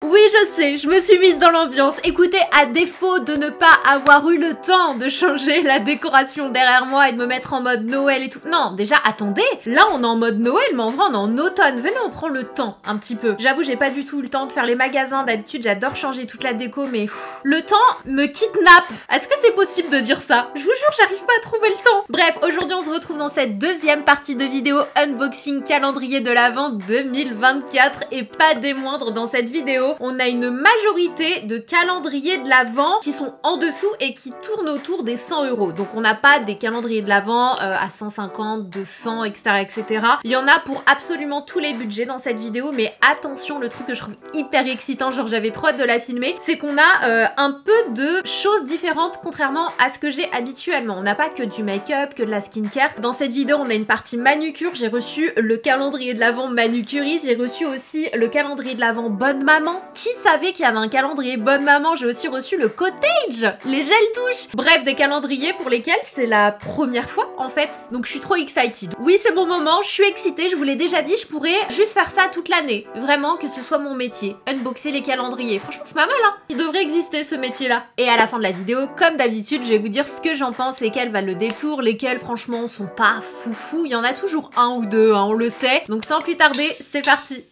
Oui, je sais, je me suis mise dans l'ambiance. Écoutez, à défaut de ne pas avoir eu le temps de changer la décoration derrière moi et de me mettre en mode Noël et tout. Non, déjà, attendez, là on est en mode Noël, mais en vrai on est en automne. Venez, on prend le temps un petit peu. J'avoue, j'ai pas du tout eu le temps de faire les magasins. D'habitude, j'adore changer toute la déco, mais le temps me kidnappe. Est-ce que c'est possible de dire ça? Je vous jure, j'arrive pas à trouver le temps. Bref, aujourd'hui on se retrouve dans cette deuxième partie de vidéo unboxing calendrier de l'Avent 2024 et pas des moindres. Dans cette vidéo, on a une majorité de calendriers de l'Avent qui sont en dessous et qui tournent autour des 100 €. Donc on n'a pas des calendriers de l'Avent à 150, 200, etc., etc. Il y en a pour absolument tous les budgets dans cette vidéo, mais attention, le truc que je trouve hyper excitant, genre j'avais trop hâte de la filmer, c'est qu'on a un peu de choses différentes contrairement à ce que j'ai habituellement. On n'a pas que du make-up, que de la skincare. Dans cette vidéo, on a une partie manucure. J'ai reçu le calendrier de l'Avent manucuriste. J'ai reçu aussi le calendrier de l'Avent bonne maman. Qui savait qu'il y avait un calendrier bonne maman? J'ai aussi reçu le cottage, les gels douche. Bref, des calendriers pour lesquels c'est la première fois en fait. Donc je suis trop excited. Oui, c'est mon moment, je suis excitée. Je vous l'ai déjà dit, je pourrais juste faire ça toute l'année. Vraiment, que ce soit mon métier. Unboxer les calendriers. Franchement, c'est pas mal, hein. Il devrait exister ce métier-là. Et à la fin de la vidéo, comme d'habitude, je vais vous dire ce que j'en pense, lesquels valent le détour, lesquels franchement sont pas foufou. Il y en a toujours un ou deux, hein, on le sait. Donc sans plus tarder, c'est parti.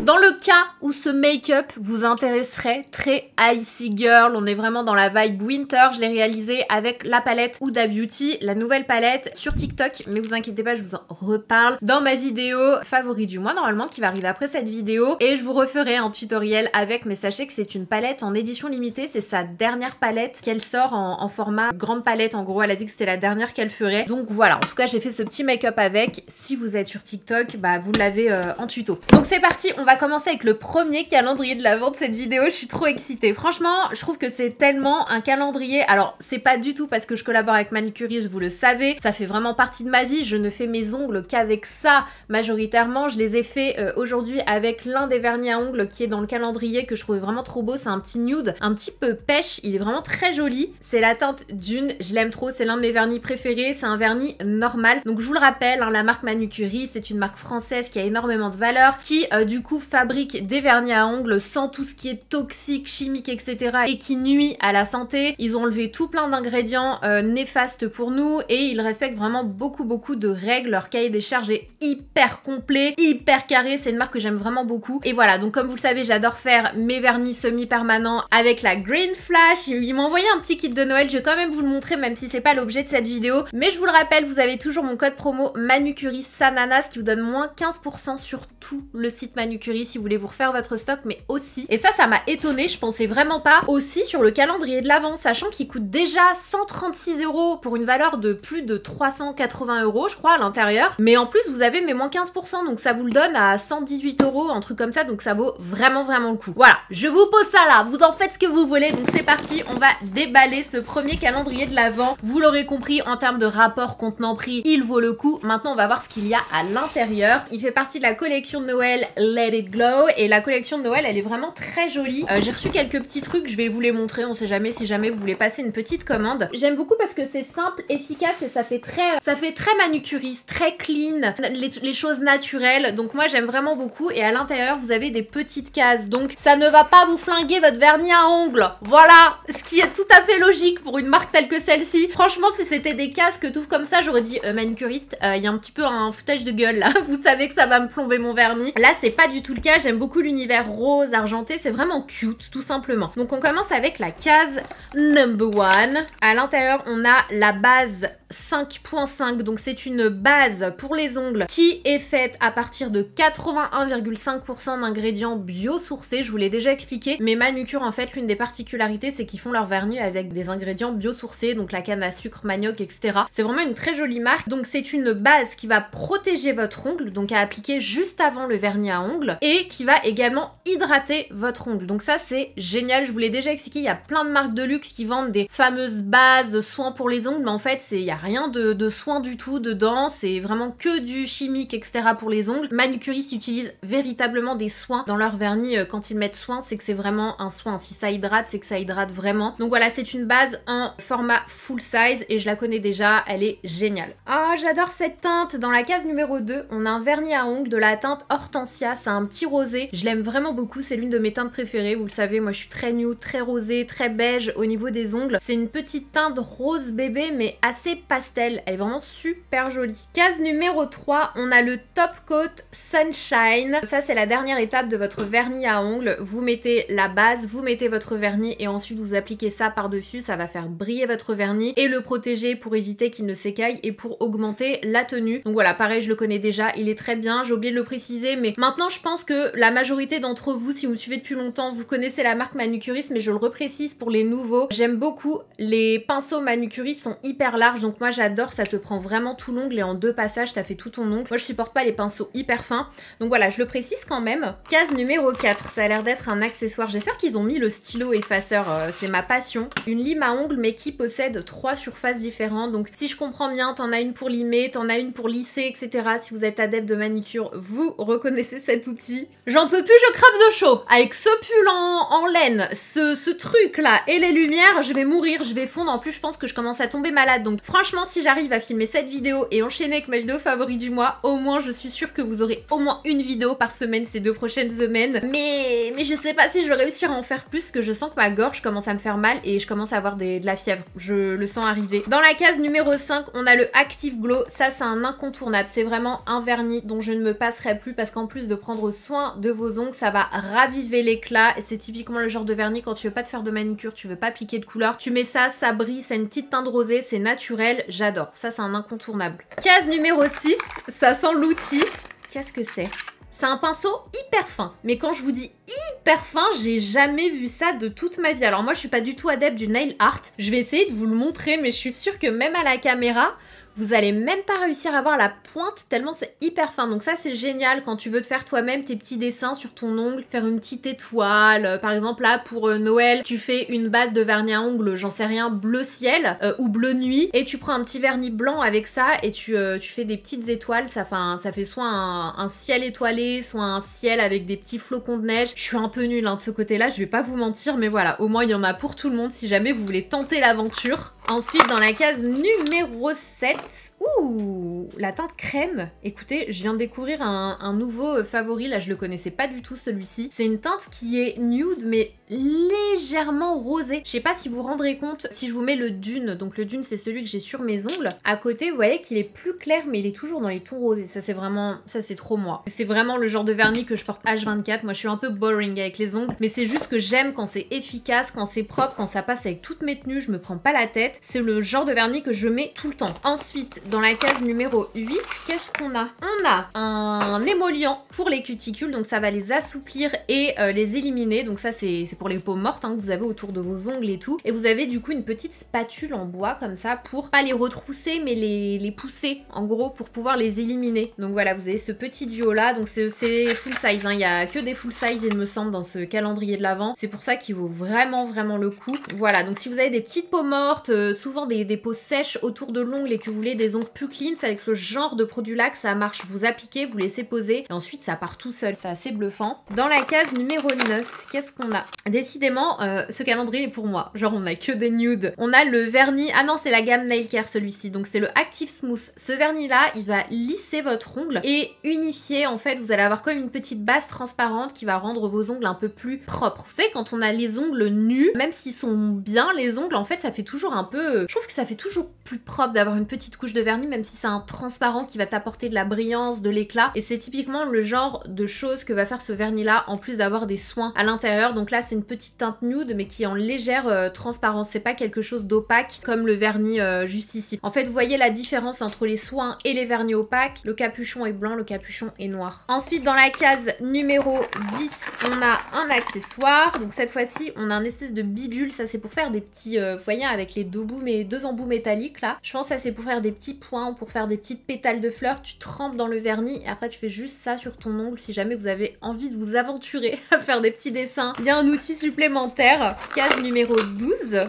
Dans le cas où ce make-up vous intéresserait, très Icy Girl, on est vraiment dans la vibe winter, je l'ai réalisé avec la palette Huda Beauty, la nouvelle palette sur TikTok, mais vous inquiétez pas, je vous en reparle dans ma vidéo favori du mois normalement qui va arriver après cette vidéo et je vous referai un tutoriel avec, mais sachez que c'est une palette en édition limitée, c'est sa dernière palette qu'elle sort en format grande palette, en gros elle a dit que c'était la dernière qu'elle ferait, donc voilà, en tout cas j'ai fait ce petit make-up avec. Si vous êtes sur TikTok, bah vous l'avez en tuto. Donc c'est parti, on va commencer avec le premier calendrier de l'Avent de cette vidéo. Je suis trop excitée. Franchement, je trouve que c'est tellement un calendrier. Alors, c'est pas du tout parce que je collabore avec Manucuriste, vous le savez. Ça fait vraiment partie de ma vie. Je ne fais mes ongles qu'avec ça majoritairement. Je les ai fait aujourd'hui avec l'un des vernis à ongles qui est dans le calendrier que je trouvais vraiment trop beau. C'est un petit nude, un petit peu pêche. Il est vraiment très joli. C'est la teinte Dune. Je l'aime trop. C'est l'un de mes vernis préférés. C'est un vernis normal. Donc, je vous le rappelle, hein, la marque Manucuriste, c'est une marque française qui a énormément de valeur, qui du coup fabrique des vernis à ongles sans tout ce qui est toxique, chimique, etc. et qui nuit à la santé. Ils ont enlevé tout plein d'ingrédients néfastes pour nous et ils respectent vraiment beaucoup de règles. Leur cahier des charges est hyper complet, hyper carré. C'est une marque que j'aime vraiment beaucoup. Et voilà, donc comme vous le savez, j'adore faire mes vernis semi-permanents avec la Green Flash. Ils m'ont envoyé un petit kit de Noël. Je vais quand même vous le montrer même si c'est pas l'objet de cette vidéo. Mais je vous le rappelle, vous avez toujours mon code promo Manucuriste Sananas qui vous donne moins 15% sur tout le site Manucuriste si vous voulez vous refaire votre stock, mais aussi, et ça m'a étonnée, je pensais vraiment pas, aussi sur le calendrier de l'Avent, sachant qu'il coûte déjà 136 € pour une valeur de plus de 380 € je crois à l'intérieur, mais en plus vous avez mes moins 15%, donc ça vous le donne à 118 €, un truc comme ça, donc ça vaut vraiment le coup. Voilà, je vous pose ça là, vous en faites ce que vous voulez, donc c'est parti, on va déballer ce premier calendrier de l'Avent. Vous l'aurez compris, en termes de rapport contenant-prix, il vaut le coup. Maintenant on va voir ce qu'il y a à l'intérieur. Il fait partie de la collection de Noël Let It Glow et la collection de Noël elle est vraiment très jolie. J'ai reçu quelques petits trucs, je vais vous les montrer, on sait jamais si jamais vous voulez passer une petite commande. J'aime beaucoup parce que c'est simple, efficace et ça fait très manucuriste, très clean, les choses naturelles, donc moi j'aime vraiment beaucoup. Et à l'intérieur vous avez des petites cases, donc ça ne va pas vous flinguer votre vernis à ongles, voilà, ce qui est tout à fait logique pour une marque telle que celle-ci. Franchement si c'était des cases que tout comme ça j'aurais dit manucuriste, il y a un petit peu un foutage de gueule là, vous savez que ça va me plomber mon vernis. Là c'est pas du tout le cas, j'aime beaucoup l'univers rose, argenté, c'est vraiment cute tout simplement. Donc on commence avec la case number 1. À l'intérieur on a la base 5.5, donc c'est une base pour les ongles qui est faite à partir de 81,5% d'ingrédients biosourcés. Je vous l'ai déjà expliqué, mais Manucure en fait l'une des particularités c'est qu'ils font leur vernis avec des ingrédients biosourcés, donc la canne à sucre, manioc, etc. C'est vraiment une très jolie marque. Donc c'est une base qui va protéger votre ongle, donc à appliquer juste avant le vernis à ongles, et qui va également hydrater votre ongle. Donc ça c'est génial, je vous l'ai déjà expliqué, il y a plein de marques de luxe qui vendent des fameuses bases soins pour les ongles, mais en fait il y a a rien de soin du tout dedans, c'est vraiment que du chimique, etc. pour les ongles. Manucuris utilise véritablement des soins dans leur vernis. Quand ils mettent soin, c'est que c'est vraiment un soin. Si ça hydrate, c'est que ça hydrate vraiment. Donc voilà, c'est une base en format full size et je la connais déjà, elle est géniale. Ah, j'adore cette teinte. Dans la case numéro 2, on a un vernis à ongles de la teinte Hortensia, c'est un petit rosé. Je l'aime vraiment beaucoup, c'est l'une de mes teintes préférées, vous le savez, moi je suis très nude, très rosé, très beige au niveau des ongles. C'est une petite teinte rose bébé mais assez pastel, elle est vraiment super jolie. Case numéro 3, on a le Top Coat Sunshine. Ça c'est la dernière étape de votre vernis à ongles. Vous mettez la base, vous mettez votre vernis et ensuite vous appliquez ça par-dessus, ça va faire briller votre vernis et le protéger pour éviter qu'il ne s'écaille et pour augmenter la tenue. Donc voilà, pareil, je le connais déjà, il est très bien, j'ai oublié de le préciser, mais maintenant je pense que la majorité d'entre vous, si vous me suivez depuis longtemps, vous connaissez la marque Manucuris, mais je le reprécise pour les nouveaux. J'aime beaucoup, les pinceaux Manucuris sont hyper larges, donc moi j'adore, ça te prend vraiment tout l'ongle et en 2 passages, t'as fait tout ton ongle. Moi je supporte pas les pinceaux hyper fins, donc voilà, je le précise quand même. Case numéro 4, ça a l'air d'être un accessoire, j'espère qu'ils ont mis le stylo effaceur, c'est ma passion. Une lime à ongles mais qui possède 3 surfaces différentes, donc si je comprends bien, t'en as une pour limer, t'en as une pour lisser, etc. Si vous êtes adepte de manicure, vous reconnaissez cet outil. J'en peux plus, je crève de chaud. Avec ce pull en laine, ce truc là et les lumières, je vais mourir, je vais fondre. En plus, je pense que je commence à tomber malade. Donc franchement, si j'arrive à filmer cette vidéo et enchaîner avec ma vidéo favorite du mois, au moins je suis sûre que vous aurez au moins une vidéo par semaine ces 2 prochaines semaines. Mais je sais pas si je vais réussir à en faire plus, que je sens que ma gorge commence à me faire mal et je commence à avoir de la fièvre. Je le sens arriver. Dans la case numéro 5, on a le Active Glow. Ça, c'est un incontournable. C'est vraiment un vernis dont je ne me passerai plus parce qu'en plus de prendre soin de vos ongles, ça va raviver l'éclat. Et c'est typiquement le genre de vernis quand tu veux pas te faire de manicure, tu veux pas appliquer de couleur. Tu mets ça, ça brille, c'est une petite teinte rosée, c'est naturel. J'adore. Ça, c'est un incontournable. Case numéro 6, ça sent l'outil. Qu'est-ce que c'est ? C'est un pinceau hyper fin, mais quand je vous dis hyper fin, j'ai jamais vu ça de toute ma vie. Alors moi je suis pas du tout adepte du nail art, je vais essayer de vous le montrer, mais je suis sûre que même à la caméra, vous allez même pas réussir à voir la pointe tellement c'est hyper fin. Donc ça c'est génial quand tu veux te faire toi-même tes petits dessins sur ton ongle, faire une petite étoile. Par exemple là pour Noël, tu fais une base de vernis à ongles, j'en sais rien, bleu ciel ou bleu nuit. Et tu prends un petit vernis blanc avec ça et tu fais des petites étoiles. Ça fait soit un ciel étoilé, soit un ciel avec des petits flocons de neige. Je suis un peu nulle hein, de ce côté-là, je vais pas vous mentir, mais voilà, au moins il y en a pour tout le monde si jamais vous voulez tenter l'aventure. Ensuite, dans la case numéro 7, ouh, la teinte crème. Écoutez, je viens de découvrir un nouveau favori, là je le connaissais pas du tout celui-ci. C'est une teinte qui est nude mais légèrement rosée. Je sais pas si vous vous rendrez compte, si je vous mets le Dune, donc le Dune c'est celui que j'ai sur mes ongles, à côté vous voyez qu'il est plus clair mais il est toujours dans les tons rosés. Ça c'est vraiment, ça c'est trop moi. C'est vraiment le genre de vernis que je porte H24. Moi je suis un peu boring avec les ongles, mais c'est juste que j'aime quand c'est efficace, quand c'est propre, quand ça passe avec toutes mes tenues, je me prends pas la tête. C'est le genre de vernis que je mets tout le temps. Ensuite, dans la case numéro 8, qu'est-ce qu'on a? On a un émollient pour les cuticules, donc ça va les assouplir et les éliminer. Donc ça c'est pour les peaux mortes hein, que vous avez autour de vos ongles et tout. Et vous avez du coup une petite spatule en bois comme ça pour pas les retrousser mais les pousser en gros pour pouvoir les éliminer. Donc voilà, vous avez ce petit duo là, donc c'est full size, hein. Il n'y a que des full size il me semble dans ce calendrier de l'Avent. C'est pour ça qu'il vaut vraiment le coup. Voilà, donc si vous avez des petites peaux mortes, souvent des peaux sèches autour de l'ongle et que vous voulez des ongles plus clean, c'est avec ce genre de produit là que ça marche. Vous appliquez, vous laissez poser et ensuite ça part tout seul, c'est assez bluffant. Dans la case numéro 9, qu'est-ce qu'on a? Décidément, ce calendrier est pour moi. Genre on a que des nudes. On a le vernis, ah non c'est la gamme Nail Care celui-ci, donc c'est le Active Smooth. Ce vernis là, il va lisser votre ongle et unifier en fait, vous allez avoir comme une petite base transparente qui va rendre vos ongles un peu plus propres. Vous savez quand on a les ongles nus, même s'ils sont bien les ongles, en fait ça fait toujours un peu... Je trouve que ça fait toujours plus propre d'avoir une petite couche de vernis, même si c'est un transparent qui va t'apporter de la brillance, de l'éclat. Et c'est typiquement le genre de choses que va faire ce vernis là, en plus d'avoir des soins à l'intérieur. Donc là c'est une petite teinte nude mais qui est en légère transparence. C'est pas quelque chose d'opaque comme le vernis juste ici. En fait vous voyez la différence entre les soins et les vernis opaques. Le capuchon est blanc, le capuchon est noir. Ensuite dans la case numéro 10, on a un accessoire. Donc cette fois-ci on a un espèce de bidule. Ça c'est pour faire des petits, vous voyez avec les deux embouts métalliques là. Je pense que ça c'est pour faire des petits points, pour faire des petites pétales de fleurs. Tu trempes dans le vernis et après tu fais juste ça sur ton ongle si jamais vous avez envie de vous aventurer à faire des petits dessins. Il y a un outil supplémentaire. Case numéro 12.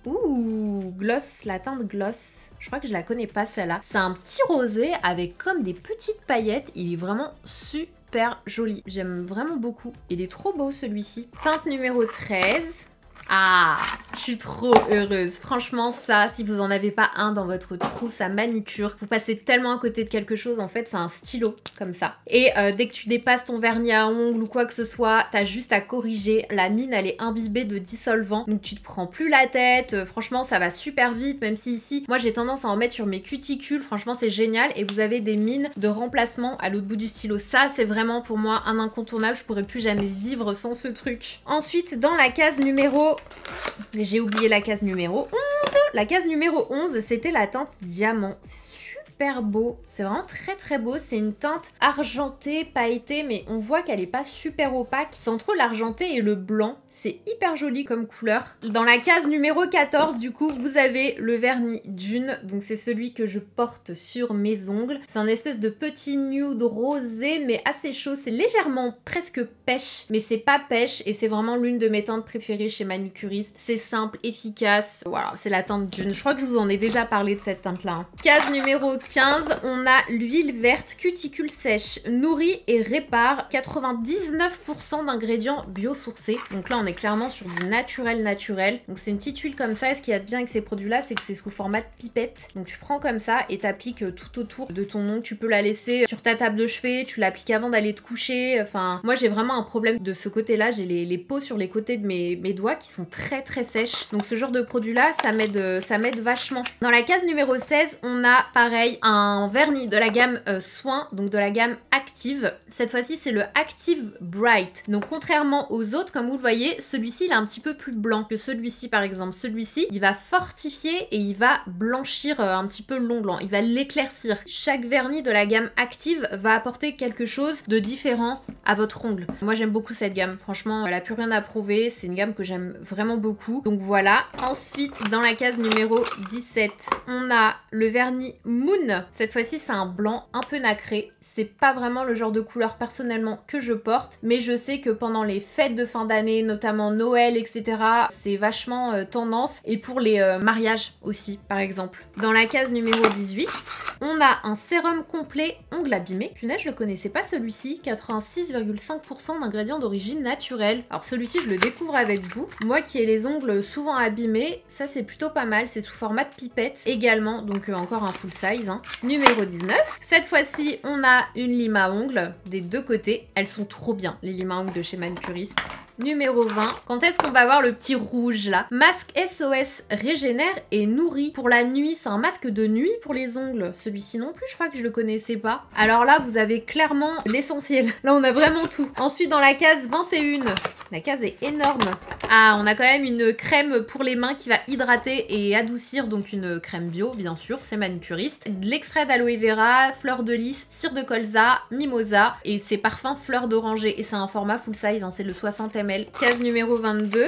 Ouh, ou gloss, la teinte gloss. Je crois que je la connais pas celle-là. C'est un petit rosé avec comme des petites paillettes. Il est vraiment super joli. J'aime vraiment beaucoup. Il est trop beau celui-ci. Teinte numéro 13. Ah, je suis trop heureuse. Franchement, ça, si vous en avez pas un dans votre trousse à manucure, vous passez tellement à côté de quelque chose. En fait, c'est un stylo comme ça. Et dès que tu dépasses ton vernis à ongles ou quoi que ce soit, t'as juste à corriger. La mine, elle est imbibée de dissolvant. Donc, tu te prends plus la tête. Franchement, ça va super vite. Même si ici, moi, j'ai tendance à en mettre sur mes cuticules. Franchement, c'est génial. Et vous avez des mines de remplacement à l'autre bout du stylo. Ça, c'est vraiment pour moi un incontournable. Je pourrais plus jamais vivre sans ce truc. Ensuite, dans la case numéro... J'ai oublié la case numéro 11. La case numéro 11, c'était la teinte diamant. C'est super beau. C'est vraiment très très beau. C'est une teinte argentée, pailletée, mais on voit qu'elle est pas super opaque. C'est entre l'argenté et le blanc. C'est hyper joli comme couleur. Dans la case numéro 14, du coup, vous avez le vernis Dune. Donc c'est celui que je porte sur mes ongles. C'est un espèce de petit nude rosé, mais assez chaud. C'est légèrement presque pêche, mais c'est pas pêche. Et c'est vraiment l'une de mes teintes préférées chez manucuriste. C'est simple, efficace. Voilà, c'est la teinte Dune. Je crois que je vous en ai déjà parlé de cette teinte-là. Hein. Case numéro 15, on a l'huile verte cuticule sèche. Nourrit et répare 99% d'ingrédients biosourcés. Donc là, on est clairement sur du naturel. Donc c'est une petite huile comme ça. Et ce qu'il y a de bien avec ces produits-là, c'est que c'est sous format de pipette. Donc tu prends comme ça et t'appliques tout autour de ton ongle. Tu peux la laisser sur ta table de chevet, tu l'appliques avant d'aller te coucher. Enfin, moi j'ai vraiment un problème de ce côté-là. J'ai les peaux sur les côtés de mes doigts qui sont très sèches. Donc ce genre de produit-là, ça m'aide vachement. Dans la case numéro 16, on a pareil un vernis de la gamme Soin, donc de la gamme Active. Cette fois-ci, c'est le Active Bright. Donc contrairement aux autres, comme vous le voyez, celui-ci il est un petit peu plus blanc que celui-ci par exemple. Celui-ci il va fortifier et il va blanchir un petit peu l'ongle, il va l'éclaircir. Chaque vernis de la gamme Active va apporter quelque chose de différent à votre ongle. Moi j'aime beaucoup cette gamme, franchement elle a plus rien à prouver, c'est une gamme que j'aime vraiment beaucoup. Donc voilà. Ensuite dans la case numéro 17, on a le vernis Moon. Cette fois-ci c'est un blanc un peu nacré. C'est pas vraiment le genre de couleur personnellement que je porte, mais je sais que pendant les fêtes de fin d'année, notamment Noël, etc., c'est vachement tendance. Et pour les mariages aussi, par exemple. Dans la case numéro 18, on a un sérum complet ongles abîmés. Punaise, je le connaissais pas celui-ci. 86,5% d'ingrédients d'origine naturelle. Alors celui-ci, je le découvre avec vous. Moi qui ai les ongles souvent abîmés, ça c'est plutôt pas mal. C'est sous format de pipette également, donc encore un full size. Hein. Numéro 19. Cette fois-ci, on a une lime à ongles des deux côtés. Elles sont trop bien, les limes à ongles de chez Manucuriste. Numéro 20. Quand est-ce qu'on va voir le petit rouge là? Masque SOS régénère et nourrit pour la nuit. C'est un masque de nuit pour les ongles. Celui-ci non plus, je crois que je le connaissais pas. Alors là, vous avez clairement l'essentiel. Là, on a vraiment tout. Ensuite, dans la case 21, la case est énorme. Ah, on a quand même une crème pour les mains qui va hydrater et adoucir. Donc une crème bio, bien sûr, c'est Manucuriste. De l'extrait d'aloe vera, fleur de lys, cire de colza, mimosa. Et c'est parfum fleur d'oranger. Et c'est un format full size, hein, c'est le 60 ml. Case numéro 22.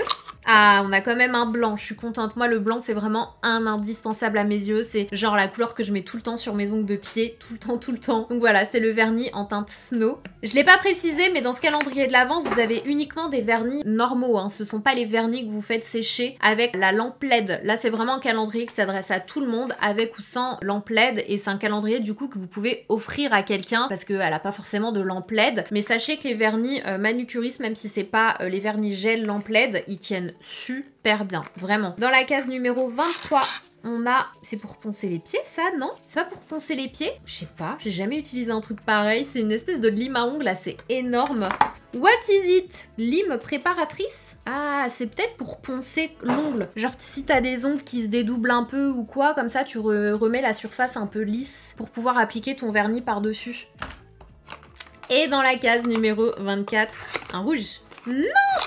Ah, on a quand même un blanc, je suis contente. Moi, le blanc, c'est vraiment un indispensable à mes yeux. C'est genre la couleur que je mets tout le temps sur mes ongles de pied. Tout le temps. Donc voilà, c'est le vernis en teinte Snow. Je l'ai pas précisé, mais dans ce calendrier de l'Avent, vous avez uniquement des vernis normaux. Hein. Ce sont pas les vernis que vous faites sécher avec la lampe LED. Là, c'est vraiment un calendrier qui s'adresse à tout le monde, avec ou sans lampe LED. Et c'est un calendrier, du coup, que vous pouvez offrir à quelqu'un, parce qu'elle a pas forcément de lampe LED. Mais sachez que les vernis Manucuriste, même si c'est pas les vernis gel lampe LED, ils tiennent super bien, vraiment. Dans la case numéro 23, on a... C'est pour poncer les pieds, ça, non? C'est pas pour poncer les pieds? Je sais pas, j'ai jamais utilisé un truc pareil. C'est une espèce de lime à ongles assez énorme. What is it? Lime préparatrice? Ah, c'est peut-être pour poncer l'ongle. Genre, si t'as des ongles qui se dédoublent un peu ou quoi, comme ça, tu remets la surface un peu lisse pour pouvoir appliquer ton vernis par-dessus. Et dans la case numéro 24, un rouge. Non,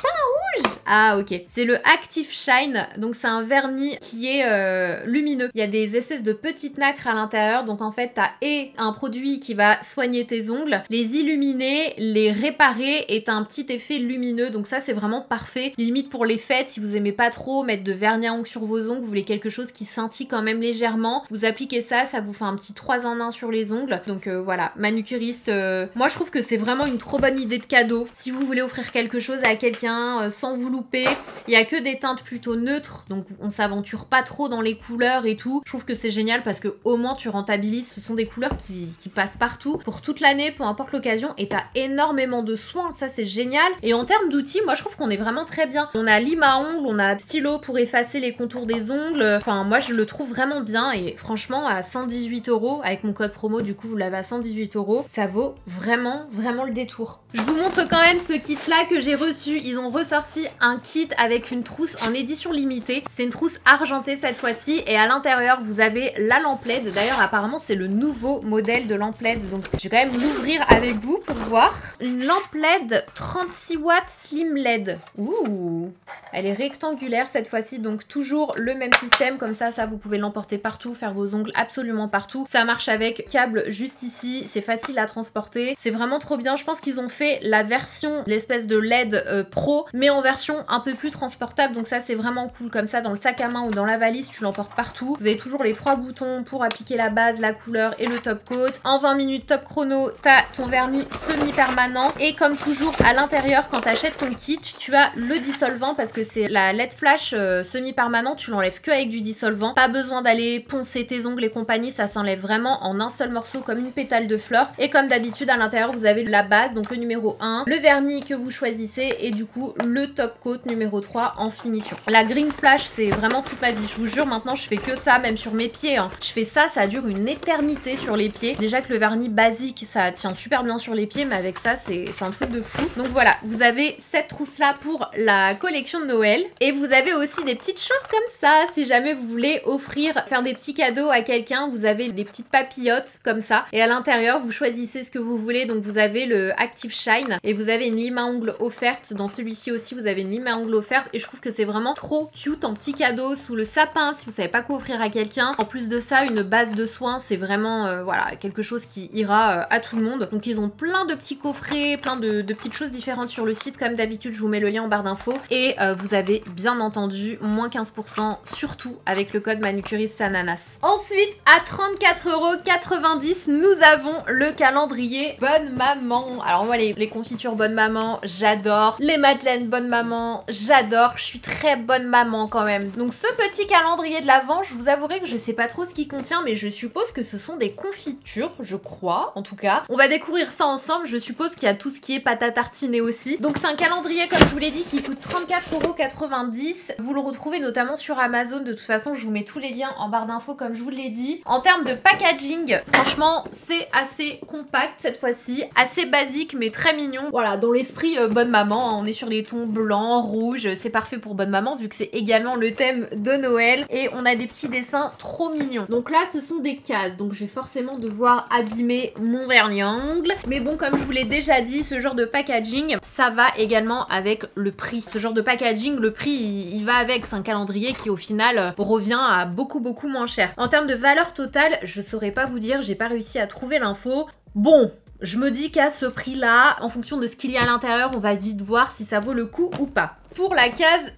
pas un rouge! Ah, ok. C'est le Active Shine. Donc, c'est un vernis qui est lumineux. Il y a des espèces de petites nacres à l'intérieur. Donc, en fait, t'as un produit qui va soigner tes ongles, les illuminer, les réparer et t'as un petit effet lumineux. Donc, ça, c'est vraiment parfait. Limite pour les fêtes, si vous aimez pas trop mettre de vernis à ongles sur vos ongles, vous voulez quelque chose qui scintille quand même légèrement. Vous appliquez ça, ça vous fait un petit 3 en 1 sur les ongles. Donc, voilà. Manucuriste, moi, je trouve que c'est vraiment une trop bonne idée de cadeau. Si vous voulez offrir quelque chose à quelqu'un sans enveloppé. Il y a que des teintes plutôt neutres, donc on s'aventure pas trop dans les couleurs et tout. Je trouve que c'est génial parce que au moins tu rentabilises. Ce sont des couleurs qui passent partout pour toute l'année, peu importe l'occasion, et t'as énormément de soins, ça c'est génial. Et en termes d'outils, moi je trouve qu'on est vraiment très bien. On a lime à ongles, on a stylo pour effacer les contours des ongles. Enfin moi je le trouve vraiment bien et franchement à 118 € avec mon code promo, du coup vous l'avez à 118 €, ça vaut vraiment le détour. Je vous montre quand même ce kit là que j'ai reçu. Ils ont ressorti un kit avec une trousse en édition limitée. C'est une trousse argentée cette fois-ci et à l'intérieur vous avez la lampe LED. D'ailleurs apparemment c'est le nouveau modèle de lampe LED, donc je vais quand même l'ouvrir avec vous pour voir. Une lampe LED 36 watts slim LED. Ouh, elle est rectangulaire cette fois-ci, donc toujours le même système. Comme ça vous pouvez l'emporter partout, faire vos ongles absolument partout. Ça marche avec câble juste ici, c'est facile à transporter. C'est vraiment trop bien. Je pense qu'ils ont fait la version, l'espèce de LED Pro, mais en version un peu plus transportable. Donc ça c'est vraiment cool. Comme ça dans le sac à main ou dans la valise, tu l'emportes partout. Vous avez toujours les 3 boutons pour appliquer la base, la couleur et le top coat. En 20 minutes top chrono, t'as ton vernis semi-permanent. Et comme toujours à l'intérieur, quand t'achètes ton kit, tu as le dissolvant parce que c'est la LED flash semi-permanent. Tu l'enlèves que avec du dissolvant. Pas besoin d'aller poncer tes ongles et compagnie. Ça s'enlève vraiment en un seul morceau comme une pétale de fleur. Et comme d'habitude à l'intérieur, vous avez la base, donc le numéro 1, le vernis que vous choisissez et du coup le top coat numéro 3 en finition. La green flash, c'est vraiment toute ma vie. Je vous jure, maintenant je fais que ça, même sur mes pieds. Hein. Je fais ça, ça dure une éternité sur les pieds. Déjà que le vernis basique, ça tient super bien sur les pieds, mais avec ça, c'est un truc de fou. Donc voilà, vous avez cette trousse-là pour la collection de Noël. Et vous avez aussi des petites choses comme ça, si jamais vous voulez offrir, faire des petits cadeaux à quelqu'un. Vous avez des petites papillotes comme ça. Et à l'intérieur, vous choisissez ce que vous voulez. Donc vous avez le Active Shine et vous avez une lime à ongles offerte. Dans celui-ci aussi, vous avez une lime à ongles offerte. Et je trouve que c'est vraiment trop cute en petit cadeau sous le sapin si vous savez pas quoi offrir à quelqu'un. En plus de ça, une base de soins, c'est vraiment voilà, quelque chose qui ira à tout le monde. Donc ils ont plein de petits coffrets, plein de petites choses différentes sur le site. Comme d'habitude, je vous mets le lien en barre d'infos. Et vous avez bien entendu moins 15%, surtout avec le code manucuriste ananas. Ensuite, à 34,90 €, nous avons le calendrier Bonne Maman. Alors moi, les confitures Bonne Maman, j'adore. Les madeleines Bonne Maman, j'adore. Je suis très bonne maman quand même. Donc ce petit calendrier de l'Avent, je vous avouerai que je sais pas trop ce qu'il contient, mais je suppose que ce sont des confitures, je crois, en tout cas. On va découvrir ça ensemble. Je suppose qu'il y a tout ce qui est pâte à tartiner aussi. Donc c'est un calendrier, comme je vous l'ai dit, qui coûte 34,90 €. Vous le retrouvez notamment sur Amazon. De toute façon, je vous mets tous les liens en barre d'infos, comme je vous l'ai dit. En termes de packaging, franchement, c'est assez compact cette fois-ci. Assez basique, mais très mignon. Voilà, dans l'esprit bonne maman, on est sur les tons blancs, rouges. C'est parfait pour bonne maman, vu que c'est également le thème de Noël. Et on a des petits dessins trop mignons. Donc là, ce sont des cases. Donc je vais forcément devoir abîmer mon vernis à ongles. Mais bon, comme je vous l'ai déjà dit, ce genre de packaging, ça va également avec le prix. Ce genre de packaging, le prix, il va avec. C'est un calendrier qui, au final, revient à beaucoup moins cher. En termes de valeur totale, je saurais pas vous dire, j'ai pas réussi à trouver l'info. Bon, je me dis qu'à ce prix-là, en fonction de ce qu'il y a à l'intérieur, on va vite voir si ça vaut le coup ou pas. Pour la case...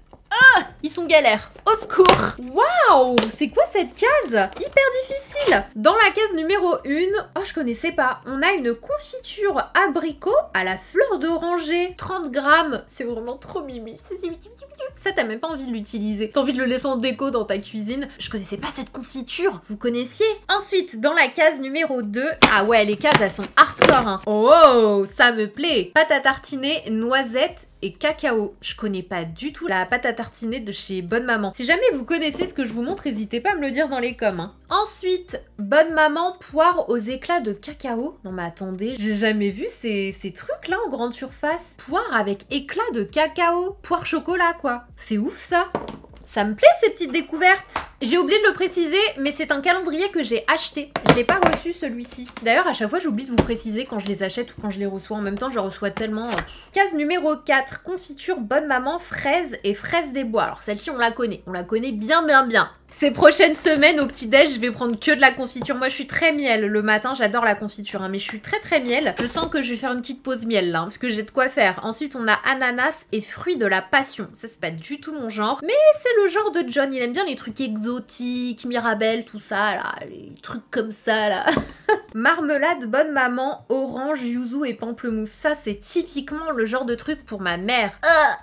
Ah, ils sont galères. Au secours. Waouh, c'est quoi cette case? Hyper difficile. Dans la case numéro 1, oh je connaissais pas. On a une confiture abricot à la fleur d'oranger. 30 grammes. C'est vraiment trop mimi. Ça, t'as même pas envie de l'utiliser. T'as envie de le laisser en déco dans ta cuisine. Je connaissais pas cette confiture. Vous connaissiez? Ensuite, dans la case numéro 2, ah ouais, les cases, elles sont hardcore. Hein. Oh, ça me plaît. Pâte à tartiner, noisettes et cacao. Je connais pas du tout la pâte à tartiner de chez Bonne Maman. Si jamais vous connaissez ce que je vous montre, n'hésitez pas à me le dire dans les coms. Hein. Ensuite, Bonne Maman poire aux éclats de cacao. Non mais attendez, j'ai jamais vu ces trucs là en grande surface. Poire avec éclats de cacao. Poire chocolat quoi. C'est ouf ça. Ça me plaît ces petites découvertes. J'ai oublié de le préciser, mais c'est un calendrier que j'ai acheté. Je l'ai pas reçu celui-ci. D'ailleurs, à chaque fois, j'oublie de vous préciser quand je les achète ou quand je les reçois. En même temps, je reçois tellement. Case numéro 4, confiture Bonne Maman, fraises et fraises des bois. Alors celle-ci, on la connaît. On la connaît bien. Ces prochaines semaines, au petit-déj, je vais prendre que de la confiture. Moi, je suis très miel. Le matin, j'adore la confiture, hein, mais je suis très miel. Je sens que je vais faire une petite pause miel, là, hein, parce que j'ai de quoi faire. Ensuite, on a ananas et fruits de la passion. Ça, c'est pas du tout mon genre. Mais c'est le genre de John. Il aime bien les trucs exotiques, Mirabelle, tout ça, là. Les trucs comme ça, là. Marmelade bonne maman, orange, yuzu et pamplemousse. Ça, c'est typiquement le genre de truc pour ma mère.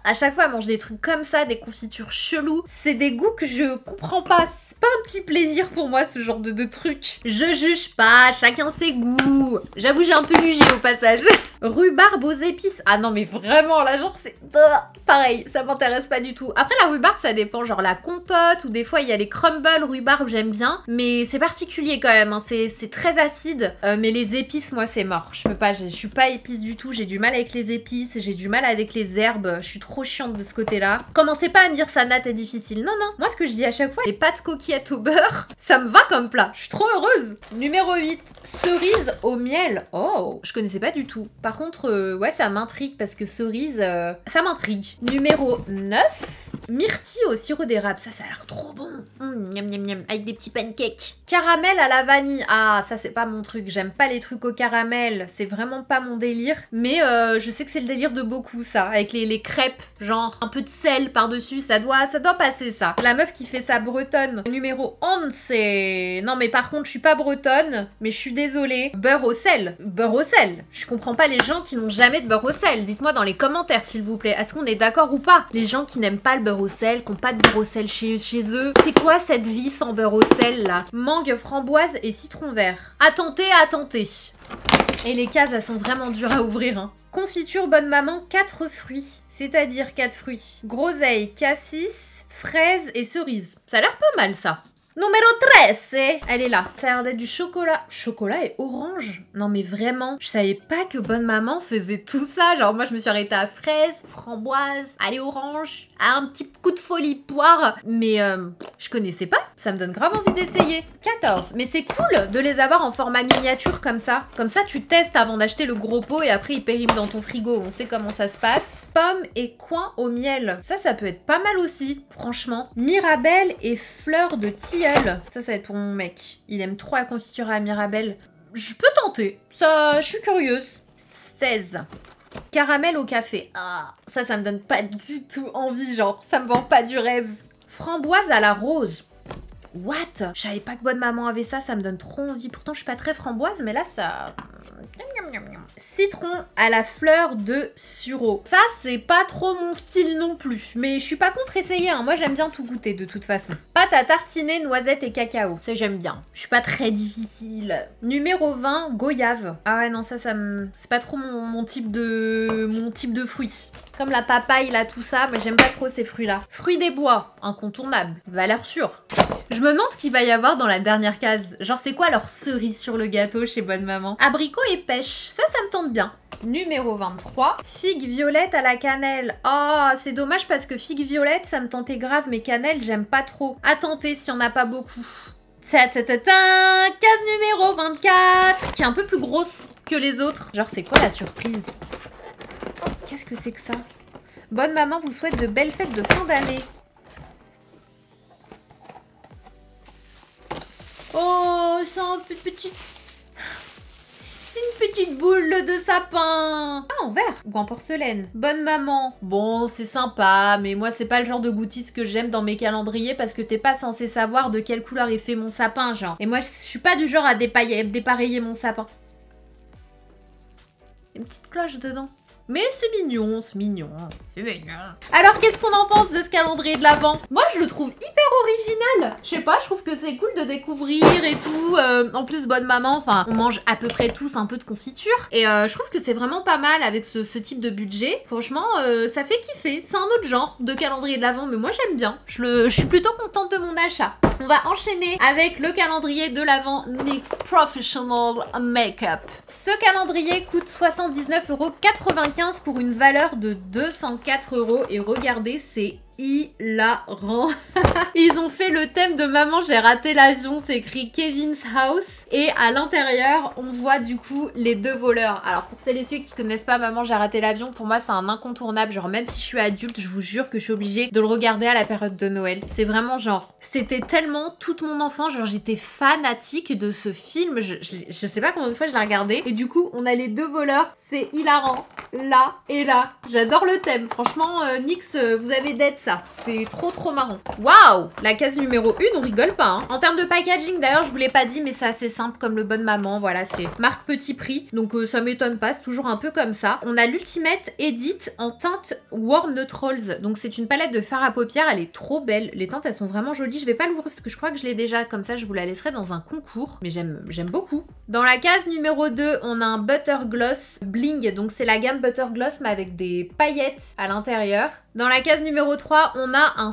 À chaque fois, elle mange des trucs comme ça, des confitures cheloues. C'est des goûts que je comprends pas. C'est pas un petit plaisir pour moi, ce genre de truc. Je juge pas, chacun ses goûts. J'avoue, j'ai un peu jugé au passage. Rhubarbe aux épices. Ah non, mais vraiment, là, genre, c'est... pareil, ça m'intéresse pas du tout. Après, la rhubarbe, ça dépend. Genre la compote, ou des fois, il y a les crumbles rhubarbe, j'aime bien. Mais c'est particulier quand même, hein. C'est très acide. Mais les épices, moi, c'est mort. Je peux pas, je suis pas épice du tout. J'ai du mal avec les épices, j'ai du mal avec les herbes. Je suis trop chiante de ce côté-là. Commencez pas à me dire ça, Nat, est difficile. Non, non. Moi, ce que je dis à chaque fois, les pâtes coquillettes au beurre, ça me va comme plat. Je suis trop heureuse. Numéro 8, cerise au miel. Oh, je connaissais pas du tout. Par contre, ouais, ça m'intrigue parce que cerise, ça m'intrigue. Numéro 9, myrtille au sirop d'érable. Ça a l'air trop bon. Miam, miam, miam. Avec des petits pancakes. Caramel à la vanille. Ah, ça, c'est pas mon truc. J'aime pas les trucs au caramel. C'est vraiment pas mon délire. Mais je sais que c'est le délire de beaucoup, ça. Avec les crêpes, genre un peu de sel par-dessus. Ça doit passer, ça. La meuf qui fait sa bretonne. Numéro 11, c'est... Non, mais par contre, je suis pas bretonne. Mais je suis désolée. Beurre au sel. Beurre au sel. Je comprends pas les gens qui n'ont jamais de beurre au sel. Dites-moi dans les commentaires, s'il vous plaît. Est-ce qu'on est d'accord ou pas? Les gens qui n'aiment pas le beurre au sel, qui n'ont pas de beurre au sel chez eux. C'est quoi cette vie sans beurre au sel, là? Mangue, framboise et citron vert. À tenter, à tenter. Et les cases, elles sont vraiment dures à ouvrir, hein. Confiture bonne maman, 4 fruits. C'est-à-dire 4 fruits. Groseille, cassis, fraise et cerise. Ça a l'air pas mal, ça. Numéro 13, elle est là. Ça a l'air d'être du chocolat. Chocolat et orange? Non mais vraiment, je savais pas que bonne maman faisait tout ça. Genre moi je me suis arrêtée à fraise, framboise, allez orange, à un petit coup de folie poire. Mais je connaissais pas. Ça me donne grave envie d'essayer. 14. Mais c'est cool de les avoir en format miniature comme ça. Comme ça tu testes avant d'acheter le gros pot et après ils périment dans ton frigo. On sait comment ça se passe. Pommes et coin au miel. Ça peut être pas mal aussi, franchement. Mirabelle et fleurs de tilleul. Ça va être pour mon mec. Il aime trop la confiture à la mirabelle. Je peux tenter. Ça, je suis curieuse. 16. Caramel au café. Ah, ça me donne pas du tout envie, genre. Ça me vend pas du rêve. Framboise à la rose. What? Je savais pas que bonne maman avait ça, ça me donne trop envie. Pourtant, je suis pas très framboise, mais là, ça... Citron à la fleur de sureau. Ça, c'est pas trop mon style non plus. Mais je suis pas contre essayer, hein. Moi, j'aime bien tout goûter, de toute façon. Pâte à tartiner, noisettes et cacao. Ça, j'aime bien. Je suis pas très difficile. Numéro 20, goyave. Ah ouais, non, ça me... C'est pas trop mon type de fruits. Comme la papaye, là, tout ça. Mais j'aime pas trop ces fruits-là. Fruits des bois. Incontournable. Valeur sûre. Je me demande ce qu'il va y avoir dans la dernière case. Genre, c'est quoi leur cerise sur le gâteau chez bonne maman? Abricot et pêche. Ça me tente bien. Numéro 23. Figue violette à la cannelle. Oh, c'est dommage parce que figue violette, ça me tentait grave. Mais cannelle, j'aime pas trop. À tenter s'il y en a pas beaucoup. Case numéro 24. Qui est un peu plus grosse que les autres. Genre, c'est quoi la surprise? Qu'est-ce que c'est que ça? Bonne maman vous souhaite de belles fêtes de fin d'année. Oh, c'est un petit... C'est une petite boule de sapin. Ah, en verre ou en porcelaine. Bonne maman. Bon, c'est sympa, mais moi, c'est pas le genre de goodies que j'aime dans mes calendriers parce que t'es pas censé savoir de quelle couleur est fait mon sapin, genre. Et moi, je suis pas du genre à dépareiller mon sapin. Une petite cloche dedans. Mais c'est mignon, c'est mignon. C'est mignon. Alors, qu'est-ce qu'on en pense de ce calendrier de l'Avent? Moi, je le trouve hyper original. Je sais pas, je trouve que c'est cool de découvrir et tout. En plus, bonne maman, enfin, on mange à peu près tous un peu de confiture. Et je trouve que c'est vraiment pas mal avec ce type de budget. Franchement, ça fait kiffer. C'est un autre genre de calendrier de l'Avent, mais moi, j'aime bien. Je suis plutôt contente de mon achat. On va enchaîner avec le calendrier de l'Avent NYX Professional Makeup. Ce calendrier coûte 79,95 € pour une valeur de 204 € et regardez, c'est hilarant. Ils ont fait le thème de Maman j'ai raté l'avion, c'est écrit Kevin's House et à l'intérieur on voit du coup les deux voleurs. Alors pour celles et ceux qui connaissent pas Maman j'ai raté l'avion, pour moi c'est un incontournable, genre même si je suis adulte je vous jure que je suis obligée de le regarder à la période de Noël. C'est vraiment genre, c'était tellement toute mon enfance, genre j'étais fanatique de ce film, je sais pas combien de fois je l'ai regardé et du coup on a les deux voleurs, C'est hilarant. Là et là. J'adore le thème. Franchement, NYX, vous avez d'être ça. C'est trop marrant. Waouh! La case numéro 1, on rigole pas. Hein. En termes de packaging, d'ailleurs, je vous l'ai pas dit, mais c'est assez simple comme le Bonne Maman. Voilà, c'est marque petit prix. Donc ça m'étonne pas, c'est toujours un peu comme ça. On a l'Ultimate Edit en teinte Warm Neutrals. Donc c'est une palette de fard à paupières. Elle est trop belle. Les teintes, elles sont vraiment jolies. Je vais pas l'ouvrir parce que je crois que je l'ai déjà. Comme ça, je vous la laisserai dans un concours. Mais j'aime beaucoup. Dans la case numéro 2, on a un Butter Gloss Bling. Donc c'est la gamme Butter Gloss mais avec des paillettes à l'intérieur. Dans la case numéro 3, on a un